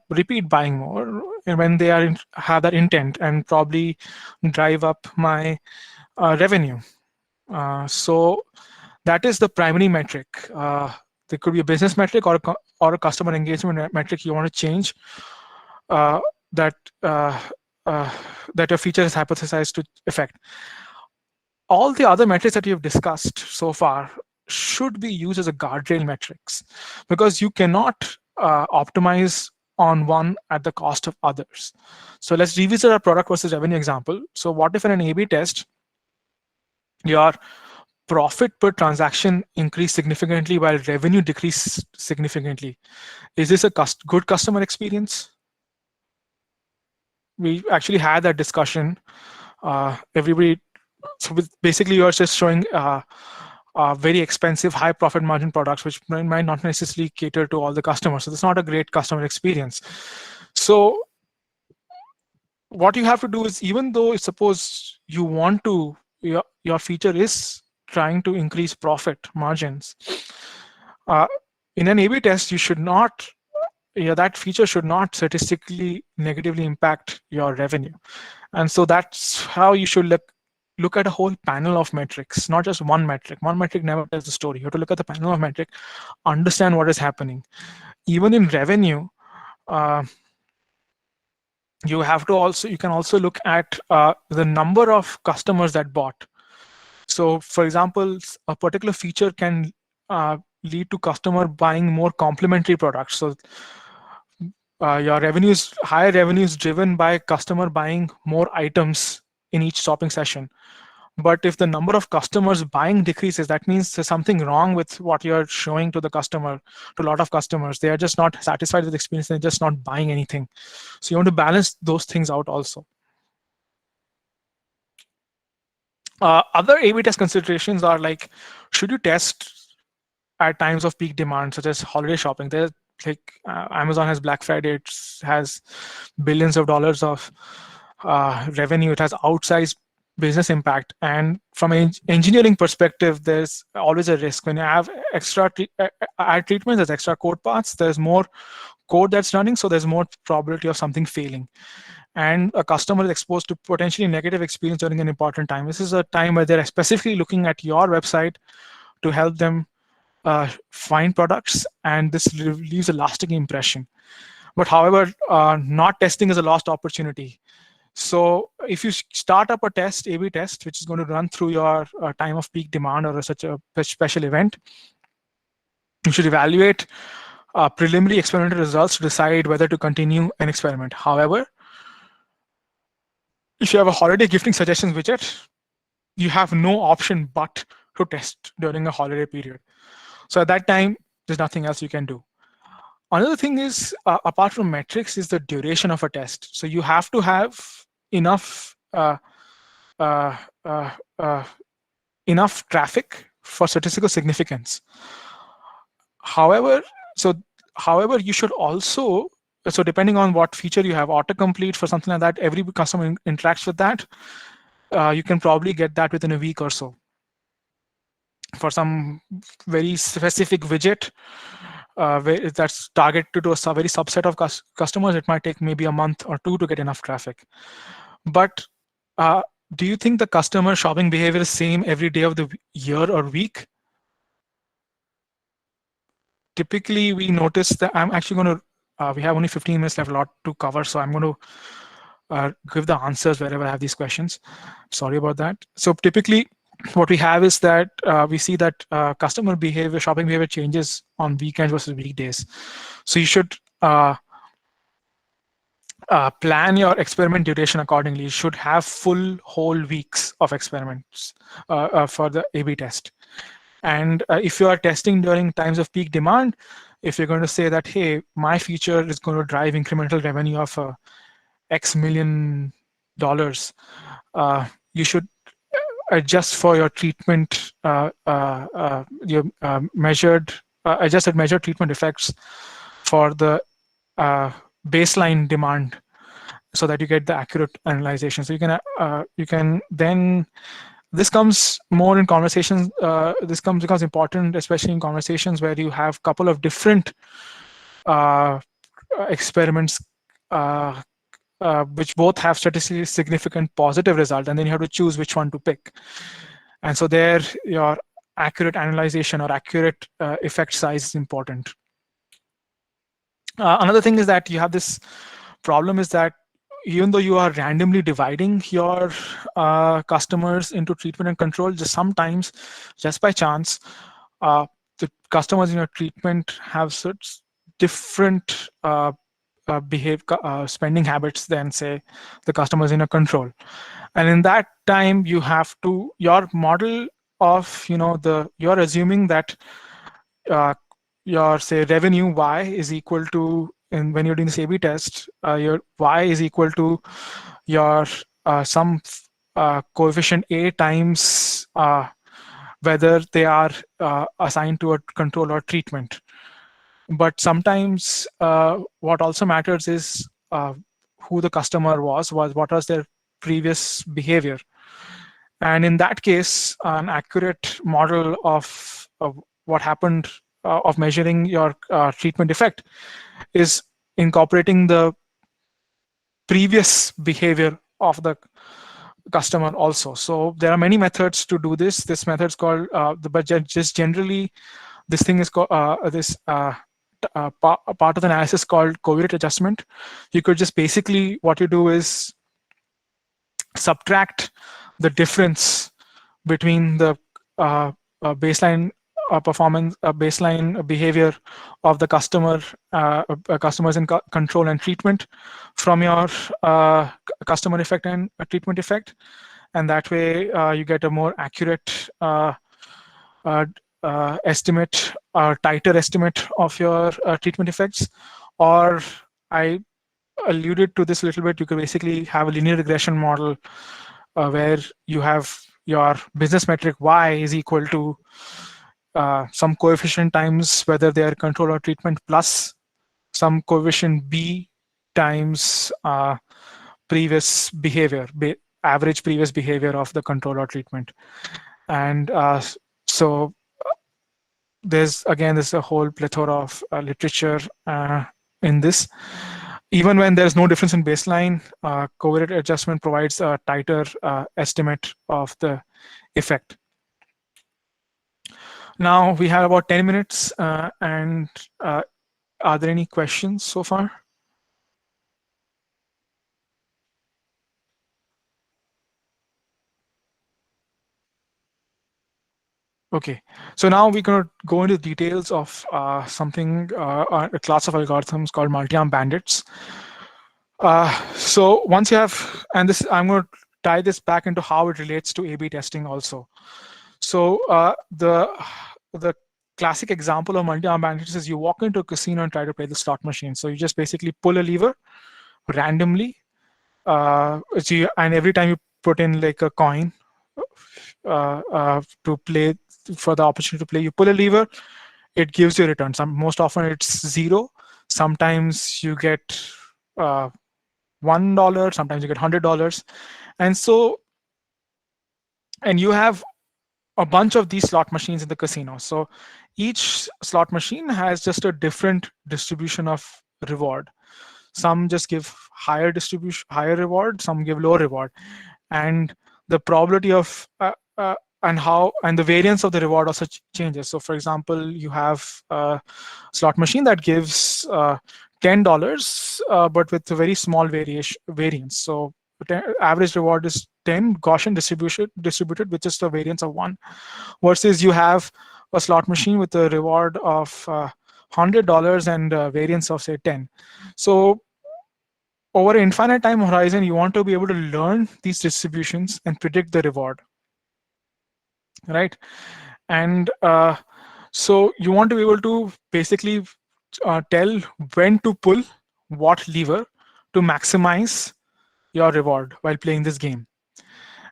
repeat buying more when they have that intent, and probably drive up my revenue. So that is the primary metric. There could be a business metric or a customer engagement metric you want to change that your feature is hypothesized to affect. All the other metrics that we have discussed so far should be used as a guardrail metrics, because you cannot optimize on one at the cost of others. So let's revisit our product versus revenue example. So what if in an A/B test, your profit per transaction increased significantly while revenue decreased significantly? Is this a good customer experience? We actually had that discussion. Everybody, so basically you're just showing very expensive, high profit margin products, which might not necessarily cater to all the customers. So it's not a great customer experience. So what you have to do is, even though suppose you want to, your feature is trying to increase profit margins, in an A/B test, you should not, that feature should not statistically negatively impact your revenue. And so that's how you should look at a whole panel of metrics, not just one metric. One metric never tells the story. You have to look at the panel of metric, understand what is happening. Even in revenue, you can also look at the number of customers that bought. So for example, a particular feature can lead to customer buying more complementary products. So your higher revenues driven by customer buying more items in each shopping session. But if the number of customers buying decreases, that means there's something wrong with what you're showing to the customer, to a lot of customers. They are just not satisfied with the experience. They're just not buying anything. So you want to balance those things out also. Other A/B test considerations are like, should you test at times of peak demand, such as holiday shopping? There's like Amazon has Black Friday, it has billions of dollars of revenue. It has outsized business impact. And from an engineering perspective, there's always a risk. When you have extra add treatments, there's extra code paths, there's more code that's running, so there's more probability of something failing. And a customer is exposed to potentially negative experience during an important time. This is a time where they're specifically looking at your website to help them find products, and this leaves a lasting impression. But however, not testing is a lost opportunity. So if you start up a test, A/B test, which is going to run through your time of peak demand or such a special event, you should evaluate preliminary experimental results to decide whether to continue an experiment. However, if you have a holiday gifting suggestions widget, you have no option but to test during a holiday period. So at that time, there's nothing else you can do. Another thing is, apart from metrics, is the duration of a test. So you have to have enough enough traffic for statistical significance. However, you should also, so depending on what feature you have, autocomplete for something like that, every customer interacts with that, you can probably get that within a week or so. For some very specific widget that's targeted to a very subset of customers, it might take maybe a month or two to get enough traffic. But do you think the customer shopping behavior is same every day of the year or week? Typically, we notice that I'm actually going to, we have only 15 minutes left, a lot to cover. So I'm going to give the answers wherever I have these questions. Sorry about that. So typically, what we have is that we see that customer behavior, shopping behavior changes on weekends versus weekdays. So you should plan your experiment duration accordingly. You should have full whole weeks of experiments for the A/B test. And if you are testing during times of peak demand, if you're going to say that, hey, my feature is going to drive incremental revenue of X million dollars, you should adjust for your treatment, your adjusted measured treatment effects for the baseline demand, so that you get the accurate analyzation. So you can then, this comes more in conversations. This becomes important, especially in conversations where you have a couple of different experiments which both have statistically significant positive result, and then you have to choose which one to pick. And so there, your accurate analyzation or accurate effect size is important. Another thing is that you have this problem is that even though you are randomly dividing your customers into treatment and control, just sometimes, just by chance, the customers in your treatment have such different spending habits than, say, the customers in a control. And in that time, you have to, your model of, you're assuming that your, say, revenue Y is equal to, and when you're doing this A/B test, your Y is equal to your some coefficient A times whether they are assigned to a control or treatment. But sometimes what also matters is who the customer was what was their previous behavior. And in that case, an accurate model of what happened of measuring your treatment effect is incorporating the previous behavior of the customer also. So there are many methods to do this. This method is called but just generally this thing is called part of the analysis called covariate adjustment. You could just basically, what you do is subtract the difference between the baseline performance, baseline behavior of the customers in control and treatment from your customer effect and treatment effect, and that way you get a more accurate estimate, tighter estimate of your treatment effects. Or I alluded to this a little bit, you could basically have a linear regression model where you have your business metric y is equal to some coefficient times whether they are control or treatment plus some coefficient b times previous behavior, average previous behavior of the control or treatment. And so there's a whole plethora of literature in this. Even when there's no difference in baseline, covariate adjustment provides a tighter estimate of the effect. Now we have about 10 minutes, and are there any questions so far? Okay, so now we're going to go into details of something, a class of algorithms called multi-arm bandits. So once you have, and this, I'm going to tie this back into how it relates to A/B testing also. So the classic example of multi-arm bandits is you walk into a casino and try to play the slot machine. So you just basically pull a lever randomly, and every time you put in like a coin to play, for the opportunity to play, you pull a lever, it gives you a return. Most often it's 0. Sometimes you get $1, sometimes you get $100. And so, and you have a bunch of these slot machines in the casino. So each slot machine has just a different distribution of reward. Some just give higher distribution, higher reward, some give lower reward. And the probability of and the variance of the reward also changes. So for example, you have a slot machine that gives $10, but with a very small variance. So average reward is 10 Gaussian distributed with just a variance of 1, versus you have a slot machine with a reward of $100 and a variance of say 10. So over an infinite time horizon, you want to be able to learn these distributions and predict the reward, right? And so you want to be able to basically tell when to pull what lever to maximize your reward while playing this game.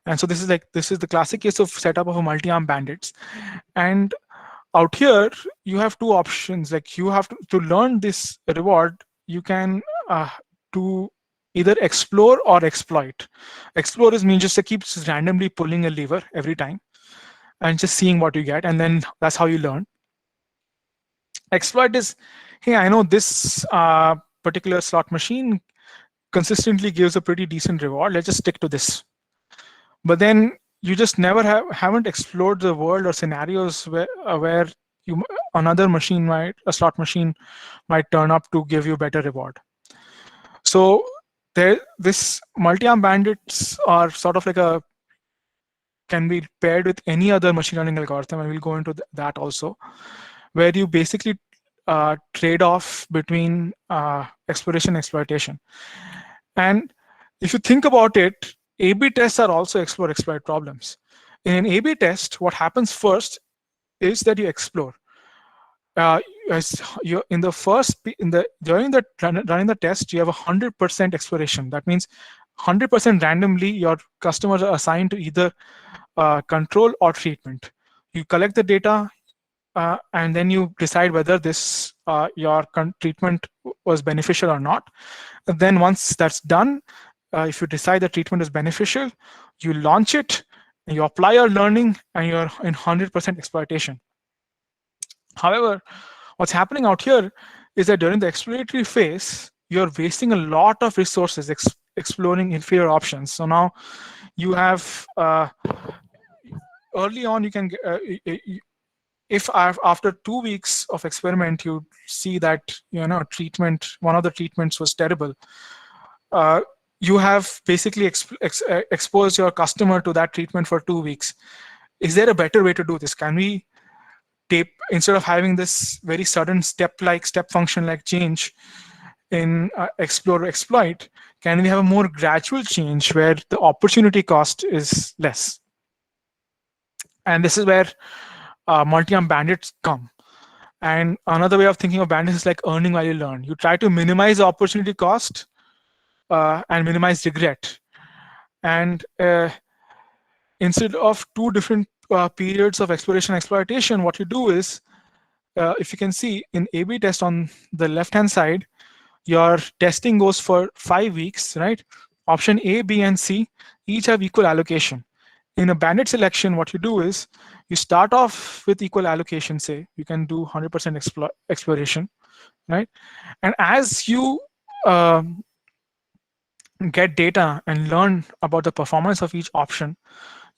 And so this is the classic case of setup of a multi-arm bandits. And out here you have two options. Like you have to learn this reward, you can to either explore or exploit. Explore means just to keep randomly pulling a lever every time and just seeing what you get, and then that's how you learn. Exploit is, hey, I know this particular slot machine consistently gives a pretty decent reward, let's just stick to this. But then you just never haven't explored the world or scenarios where another machine a slot machine might turn up to give you better reward. So this multi-arm bandits are sort of like can be paired with any other machine learning algorithm, and we'll go into that also, where you basically trade off between exploration and exploitation. And if you think about it, A/B tests are also explore-exploit problems. In an A/B test, what happens first is that you explore. During running the test, you have 100% exploration. That means 100% randomly, your customers are assigned to either control or treatment. You collect the data, and then you decide whether this your treatment was beneficial or not. And then once that's done, if you decide the treatment is beneficial, you launch it, you apply your learning, and you're in 100% exploitation. However, what's happening out here is that during the exploratory phase, you're wasting a lot of resources exploring inferior options. So now you have early on, you can if after 2 weeks of experiment you see that treatment, one of the treatments was terrible, you have basically exposed your customer to that treatment for 2 weeks. Is there a better way to do this? Can we instead of having this very sudden step function like change in explore exploit, can we have a more gradual change where the opportunity cost is less? And this is where multi-arm bandits come. And another way of thinking of bandits is like earning while you learn. You try to minimize the opportunity cost and minimize regret. And instead of two different periods of exploration and exploitation, what you do is, if you can see in A/B test on the left-hand side, your testing goes for 5 weeks, right? Option A, B, and C each have equal allocation. In a bandit selection, what you do is you start off with equal allocation, say you can do 100% exploration, right? And as you get data and learn about the performance of each option,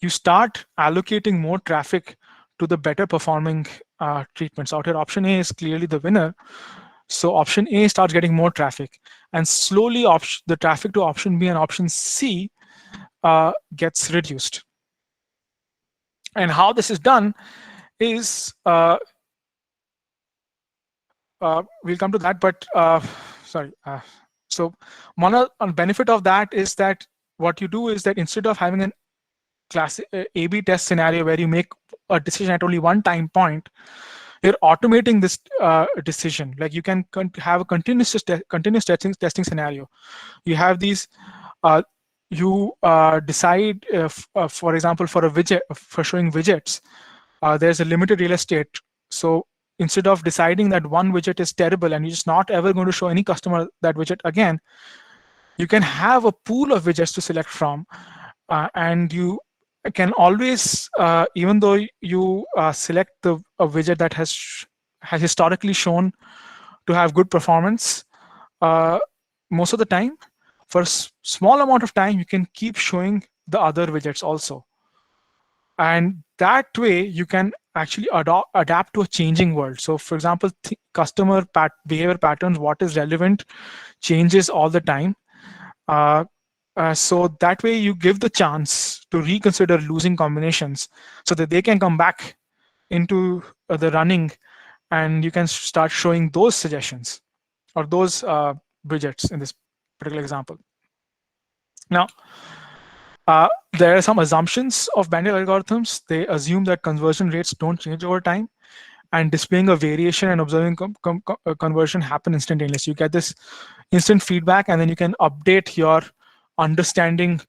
you start allocating more traffic to the better performing treatments. Out here, option A is clearly the winner. So option A starts getting more traffic, and slowly the traffic to option B and option C gets reduced. And how this is done is, we'll come to that, but sorry. So one benefit of that is that what you do is that instead of having an classic A/B test scenario where you make a decision at only one time point, you're automating this decision. Like you can have a continuous testing scenario. You have these, you decide if, for example, for a widget, for showing widgets, there's a limited real estate. So instead of deciding that one widget is terrible and you're just not ever going to show any customer that widget again, you can have a pool of widgets to select from, and you can always, even though you select a widget that has historically shown to have good performance, most of the time, for a small amount of time, you can keep showing the other widgets also. And that way, you can actually adapt to a changing world. So for example, customer behavior patterns, what is relevant, changes all the time. So that way you give the chance to reconsider losing combinations so that they can come back into the running, and you can start showing those suggestions or those widgets in this particular example. Now, there are some assumptions of bandit algorithms. They assume that conversion rates don't change over time, and displaying a variation and observing conversion happen instantaneously. You get this instant feedback, and then you can update your understanding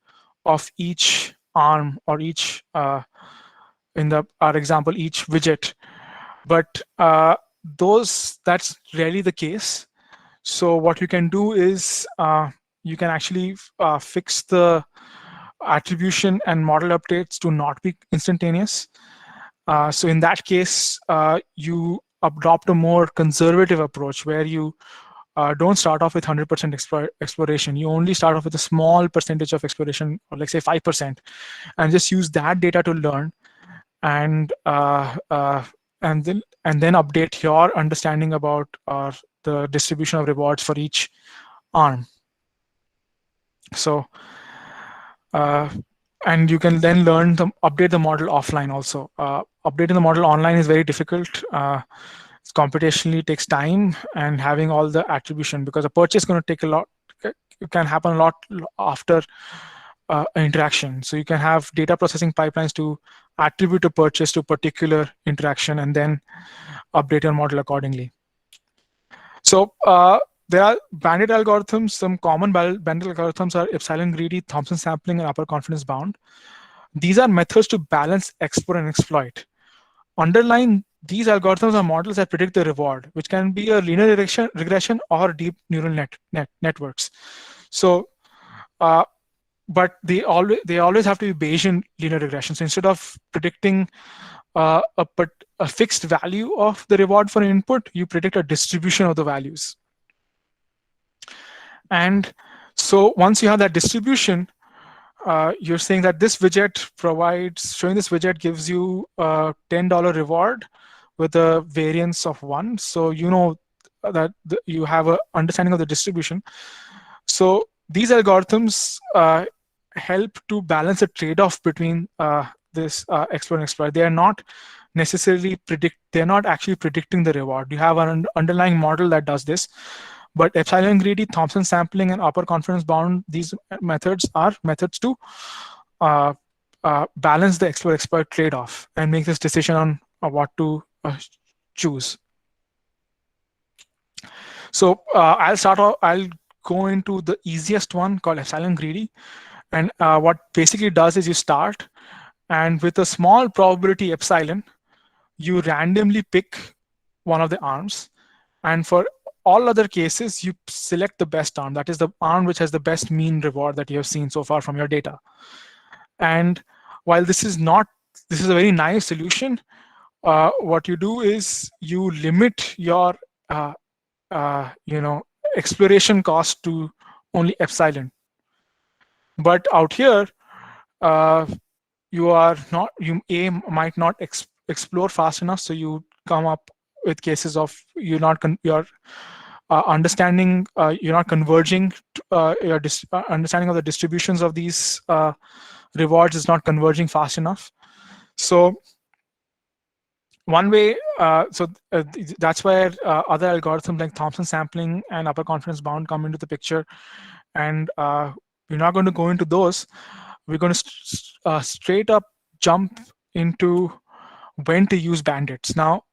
of each arm or each, in our example, each widget. But that's rarely the case. So what you can do is you can actually fix the attribution and model updates to not be instantaneous. So in that case, you adopt a more conservative approach where you don't start off with 100% exploration. You only start off with a small percentage of exploration, or like say 5%, and just use that data to learn, and then update your understanding about the distribution of rewards for each arm. So, and you can then learn to update the model offline also. Updating the model online is very difficult. It's computationally takes time, and having all the attribution, because a purchase is going to take a lot, it can happen a lot after interaction. So you can have data processing pipelines to attribute a purchase to a particular interaction and then update your model accordingly. So there are bandit algorithms. Some common bandit algorithms are epsilon greedy, Thompson sampling, and upper confidence bound. These are methods to balance explore and exploit. Underlying these algorithms are models that predict the reward, which can be a linear regression or deep neural networks. So, but they always have to be Bayesian linear regression. So instead of predicting a fixed value of the reward for an input, you predict a distribution of the values. And so once you have that distribution, you're saying that this widget showing this widget gives you a $10 reward with a variance of 1. So you know that you have an understanding of the distribution. So these algorithms help to balance a trade-off between this explore and exploit. They are not necessarily they're not actually predicting the reward. You have an underlying model that does this. But epsilon greedy, Thompson sampling, and upper confidence bound, these methods are methods to balance the explore exploit trade-off and make this decision on what to choose. So I'll go into the easiest one called epsilon greedy. And what basically does is you start, and with a small probability epsilon, you randomly pick one of the arms. And for all other cases, you select the best arm. That is the arm which has the best mean reward that you have seen so far from your data. And while this is a very naive solution, what you do is you limit your exploration cost to only epsilon. But out here, you might not explore fast enough, so you come up with cases of you're not converging. Your understanding of the distributions of these rewards is not converging fast enough. So one way, that's where other algorithms like Thompson sampling and upper confidence bound come into the picture. And we're not going to go into those. We're going to straight up jump into when to use bandits. Now,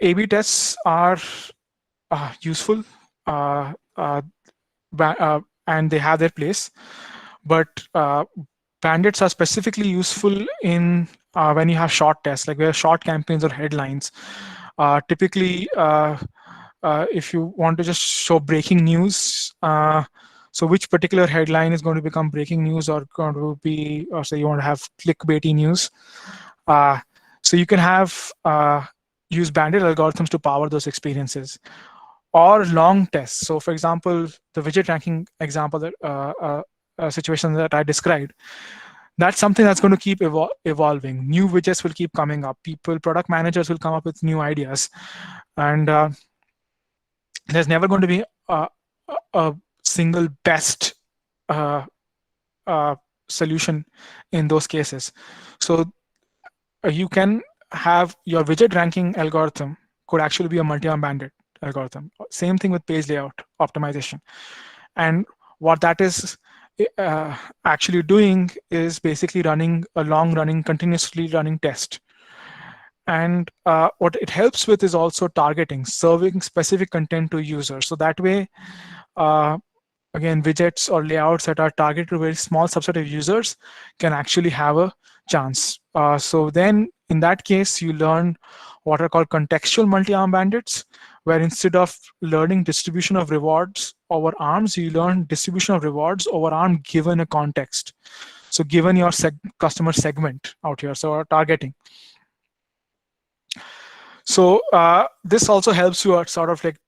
A/B tests are useful and they have their place, but bandits are specifically useful in when you have short tests, like where short campaigns or headlines. Typically, if you want to just show breaking news, so which particular headline is going to become breaking news or going to be, or say you want to have clickbaity news. So you can have use bandit algorithms to power those experiences, or long tests. So for example, the widget ranking example that situation that I described, that's something that's going to keep evolving. New widgets will keep coming up. Product managers will come up with new ideas, and there's never going to be a single best solution in those cases. So you can have your widget ranking algorithm could actually be a multi-arm bandit algorithm. Same thing with page layout optimization. And what that is actually doing is basically running a long-running, continuously running test. And what it helps with is also targeting, serving specific content to users. So that way, again, widgets or layouts that are targeted to a very small subset of users can actually have a chance. So then in that case, you learn what are called contextual multi-arm bandits, where instead of learning distribution of rewards over arms, you learn distribution of rewards over arm given a context. So given your customer segment out here, so targeting. So this also helps you sort of like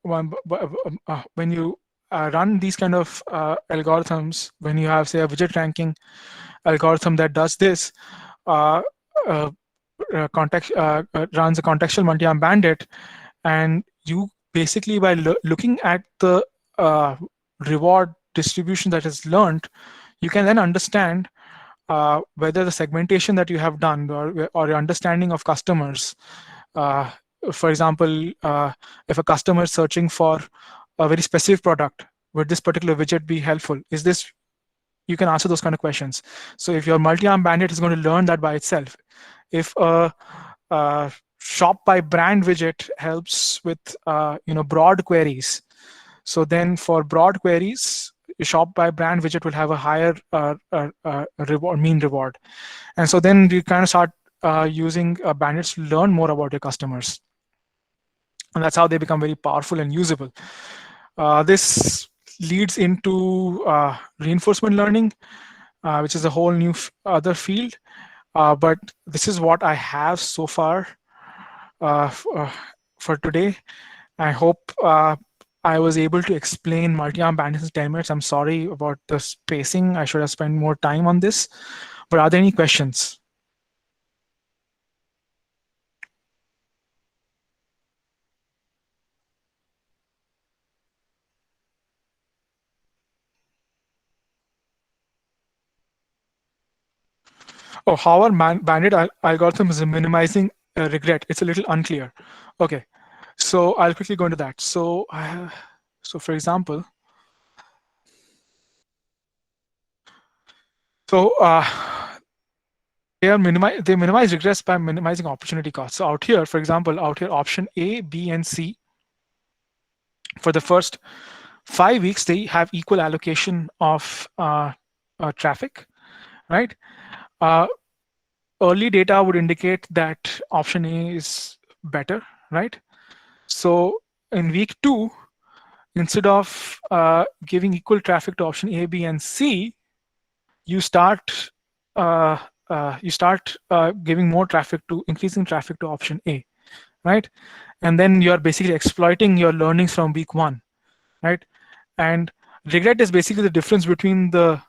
when you run these kind of algorithms, when you have, say, a widget ranking algorithm that does this, runs a contextual multi-arm bandit, and you basically, by looking at the reward distribution that is learned, you can then understand whether the segmentation that you have done or your understanding of customers, for example, if a customer is searching for a very specific product, would this particular widget be helpful? Is this, you can answer those kind of questions. So if your multi-arm bandit is going to learn that by itself, if a shop by brand widget helps with broad queries, so then for broad queries, shop by brand widget will have a higher mean reward. And so then you kind of start using bandits to learn more about your customers. And that's how they become very powerful and usable. This leads into reinforcement learning, which is a whole new other field. But this is what I have so far for today. I hope I was able to explain multi-arm bandits in 10 minutes. I'm sorry about the spacing. I should have spent more time on this. But are there any questions? Oh, how our bandit algorithm is minimizing regret? It's a little unclear. Okay, so I'll quickly go into that. So, for example, so they minimize regrets by minimizing opportunity costs. So out here, for example, option A, B, and C. For the first 5 weeks, they have equal allocation of traffic, right? Early data would indicate that option A is better, right? So in week 2, instead of giving equal traffic to option A, B, and C, you start giving more traffic to increasing traffic to option A, right? And then you are basically exploiting your learnings from week 1, right? And regret is basically the difference between the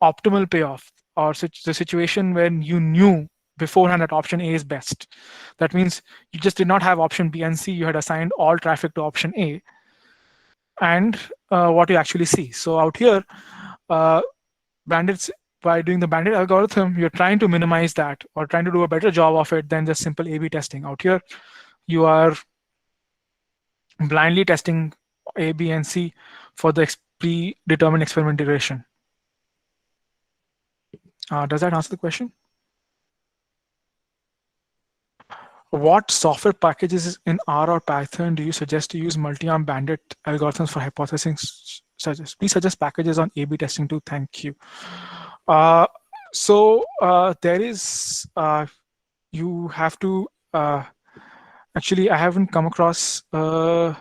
optimal payoff or the situation when you knew beforehand that option A is best. That means you just did not have option B and C. You had assigned all traffic to option A, and what you actually see. So out here, bandits, by doing the bandit algorithm, you're trying to minimize that or trying to do a better job of it than just simple A/B testing. Out here, you are blindly testing A, B, and C for the predetermined experiment duration. Does that answer the question? What software packages in R or Python do you suggest to use multi-arm bandit algorithms for hypothesizing? Please suggest packages on A/B testing too. Thank you. There is, you have to, actually, I haven't come across, I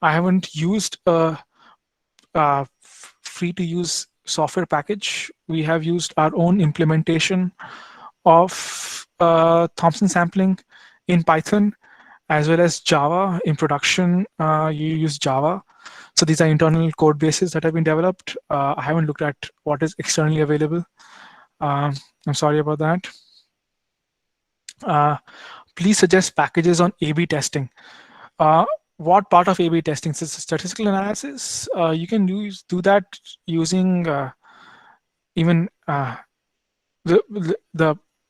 haven't used a free to use software package. We have used our own implementation of Thompson sampling in Python, as well as Java. In production, you use Java. So these are internal code bases that have been developed. I haven't looked at what is externally available. I'm sorry about that. Please suggest packages on A/B testing. What part of A/B testing? So statistical analysis. You can do that using even the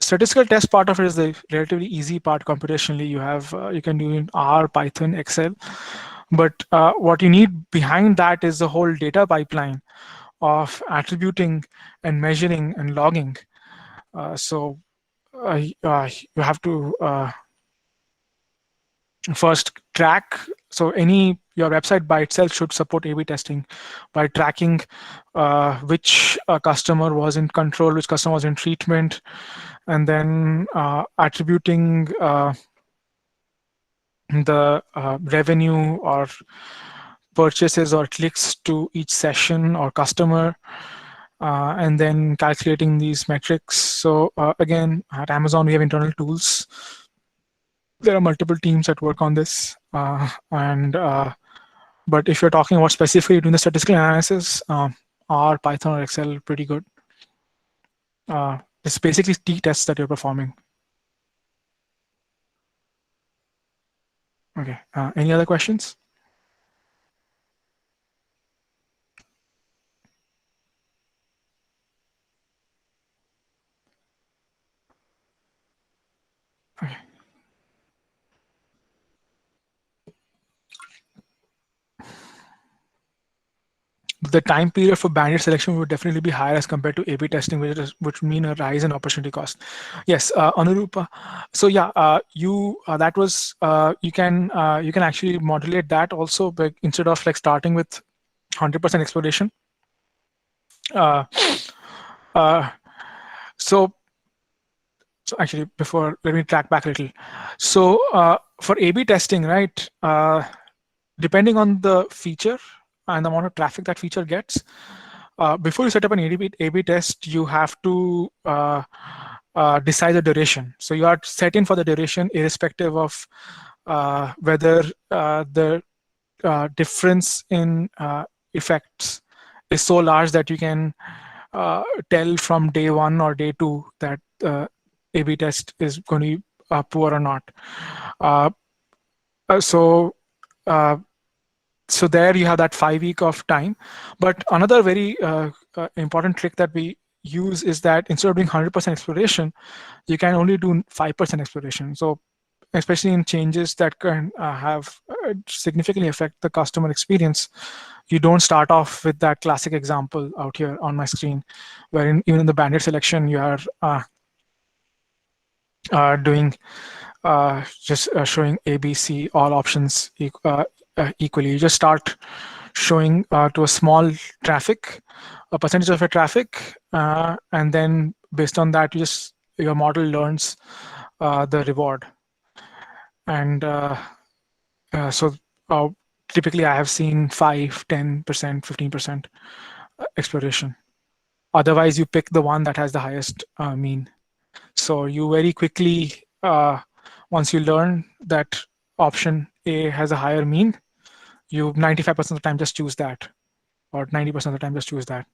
statistical test part of it is the relatively easy part computationally. You have you can do in R, Python, Excel, but what you need behind that is the whole data pipeline of attributing and measuring and logging. So you have to first track. So your website by itself should support A/B testing by tracking which customer was in control, which customer was in treatment, and then attributing the revenue or purchases or clicks to each session or customer, and then calculating these metrics. So again, at Amazon, we have internal tools. There are multiple teams that work on this, but if you're talking about specifically doing the statistical analysis, R, Python, or Excel, pretty good. It's basically t-tests that you're performing. Okay. Any other questions? Okay. The time period for bandit selection would definitely be higher as compared to A/B testing, which would mean a rise in opportunity cost. Yes, Anurupa. So yeah, that was you can actually modulate that also, but instead of like starting with 100% exploration. So So actually, let me track back a little. So for A/B testing, right, depending on the feature and the amount of traffic that feature gets, before you set up an A/B test, you have to decide the duration. So you are set in for the duration irrespective of whether the difference in effects is so large that you can tell from day 1 or day 2 that A/B test is going to be poor or not. So there you have that 5 week of time. But another very important trick that we use is that instead of doing 100% exploration, you can only do 5% exploration. So especially in changes that can have significantly affect the customer experience, you don't start off with that classic example out here on my screen, where even in the bandit selection, you are doing just showing A, B, C, all options equally. You just start showing to a small traffic, a percentage of your traffic, and then based on that, your model learns the reward. And so typically I have seen 5, 10%, 15% exploration. Otherwise, you pick the one that has the highest mean. So you very quickly, once you learn that option A has a higher mean, you 95% of the time just choose that, or 90% of the time just choose that.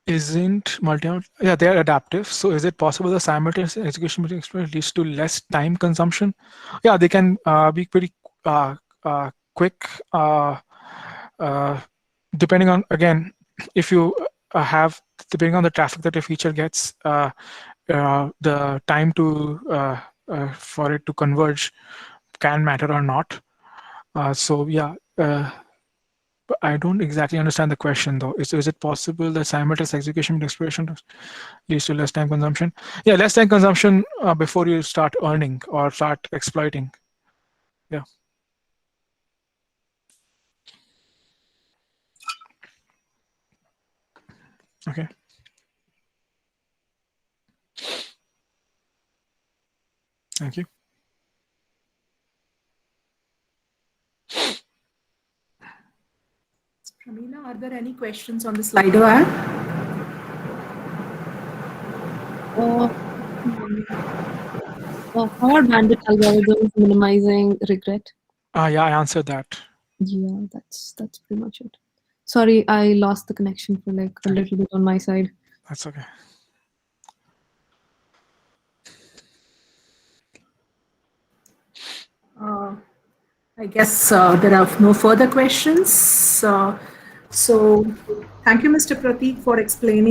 Isn't multi-out? Yeah, they are adaptive. So is it possible the simultaneous execution between experiments leads to less time consumption? Yeah, they can be pretty quick, depending on, again, if you have, depending on the traffic that a feature gets, the time to for it to converge can matter or not. So yeah, I don't exactly understand the question though. Is it possible that simultaneous execution and exploration leads to less time consumption? Yeah, less time consumption before you start earning or start exploiting. Yeah. Okay. Thank you. Pramila, are there any questions on the Slido app? How are bandit algorithms minimizing regret? Yeah, I answered that. Yeah, that's pretty much it. Sorry, I lost the connection for like a little bit on my side. That's okay. I guess there are no further questions. So thank you, Mr. Pratik, for explaining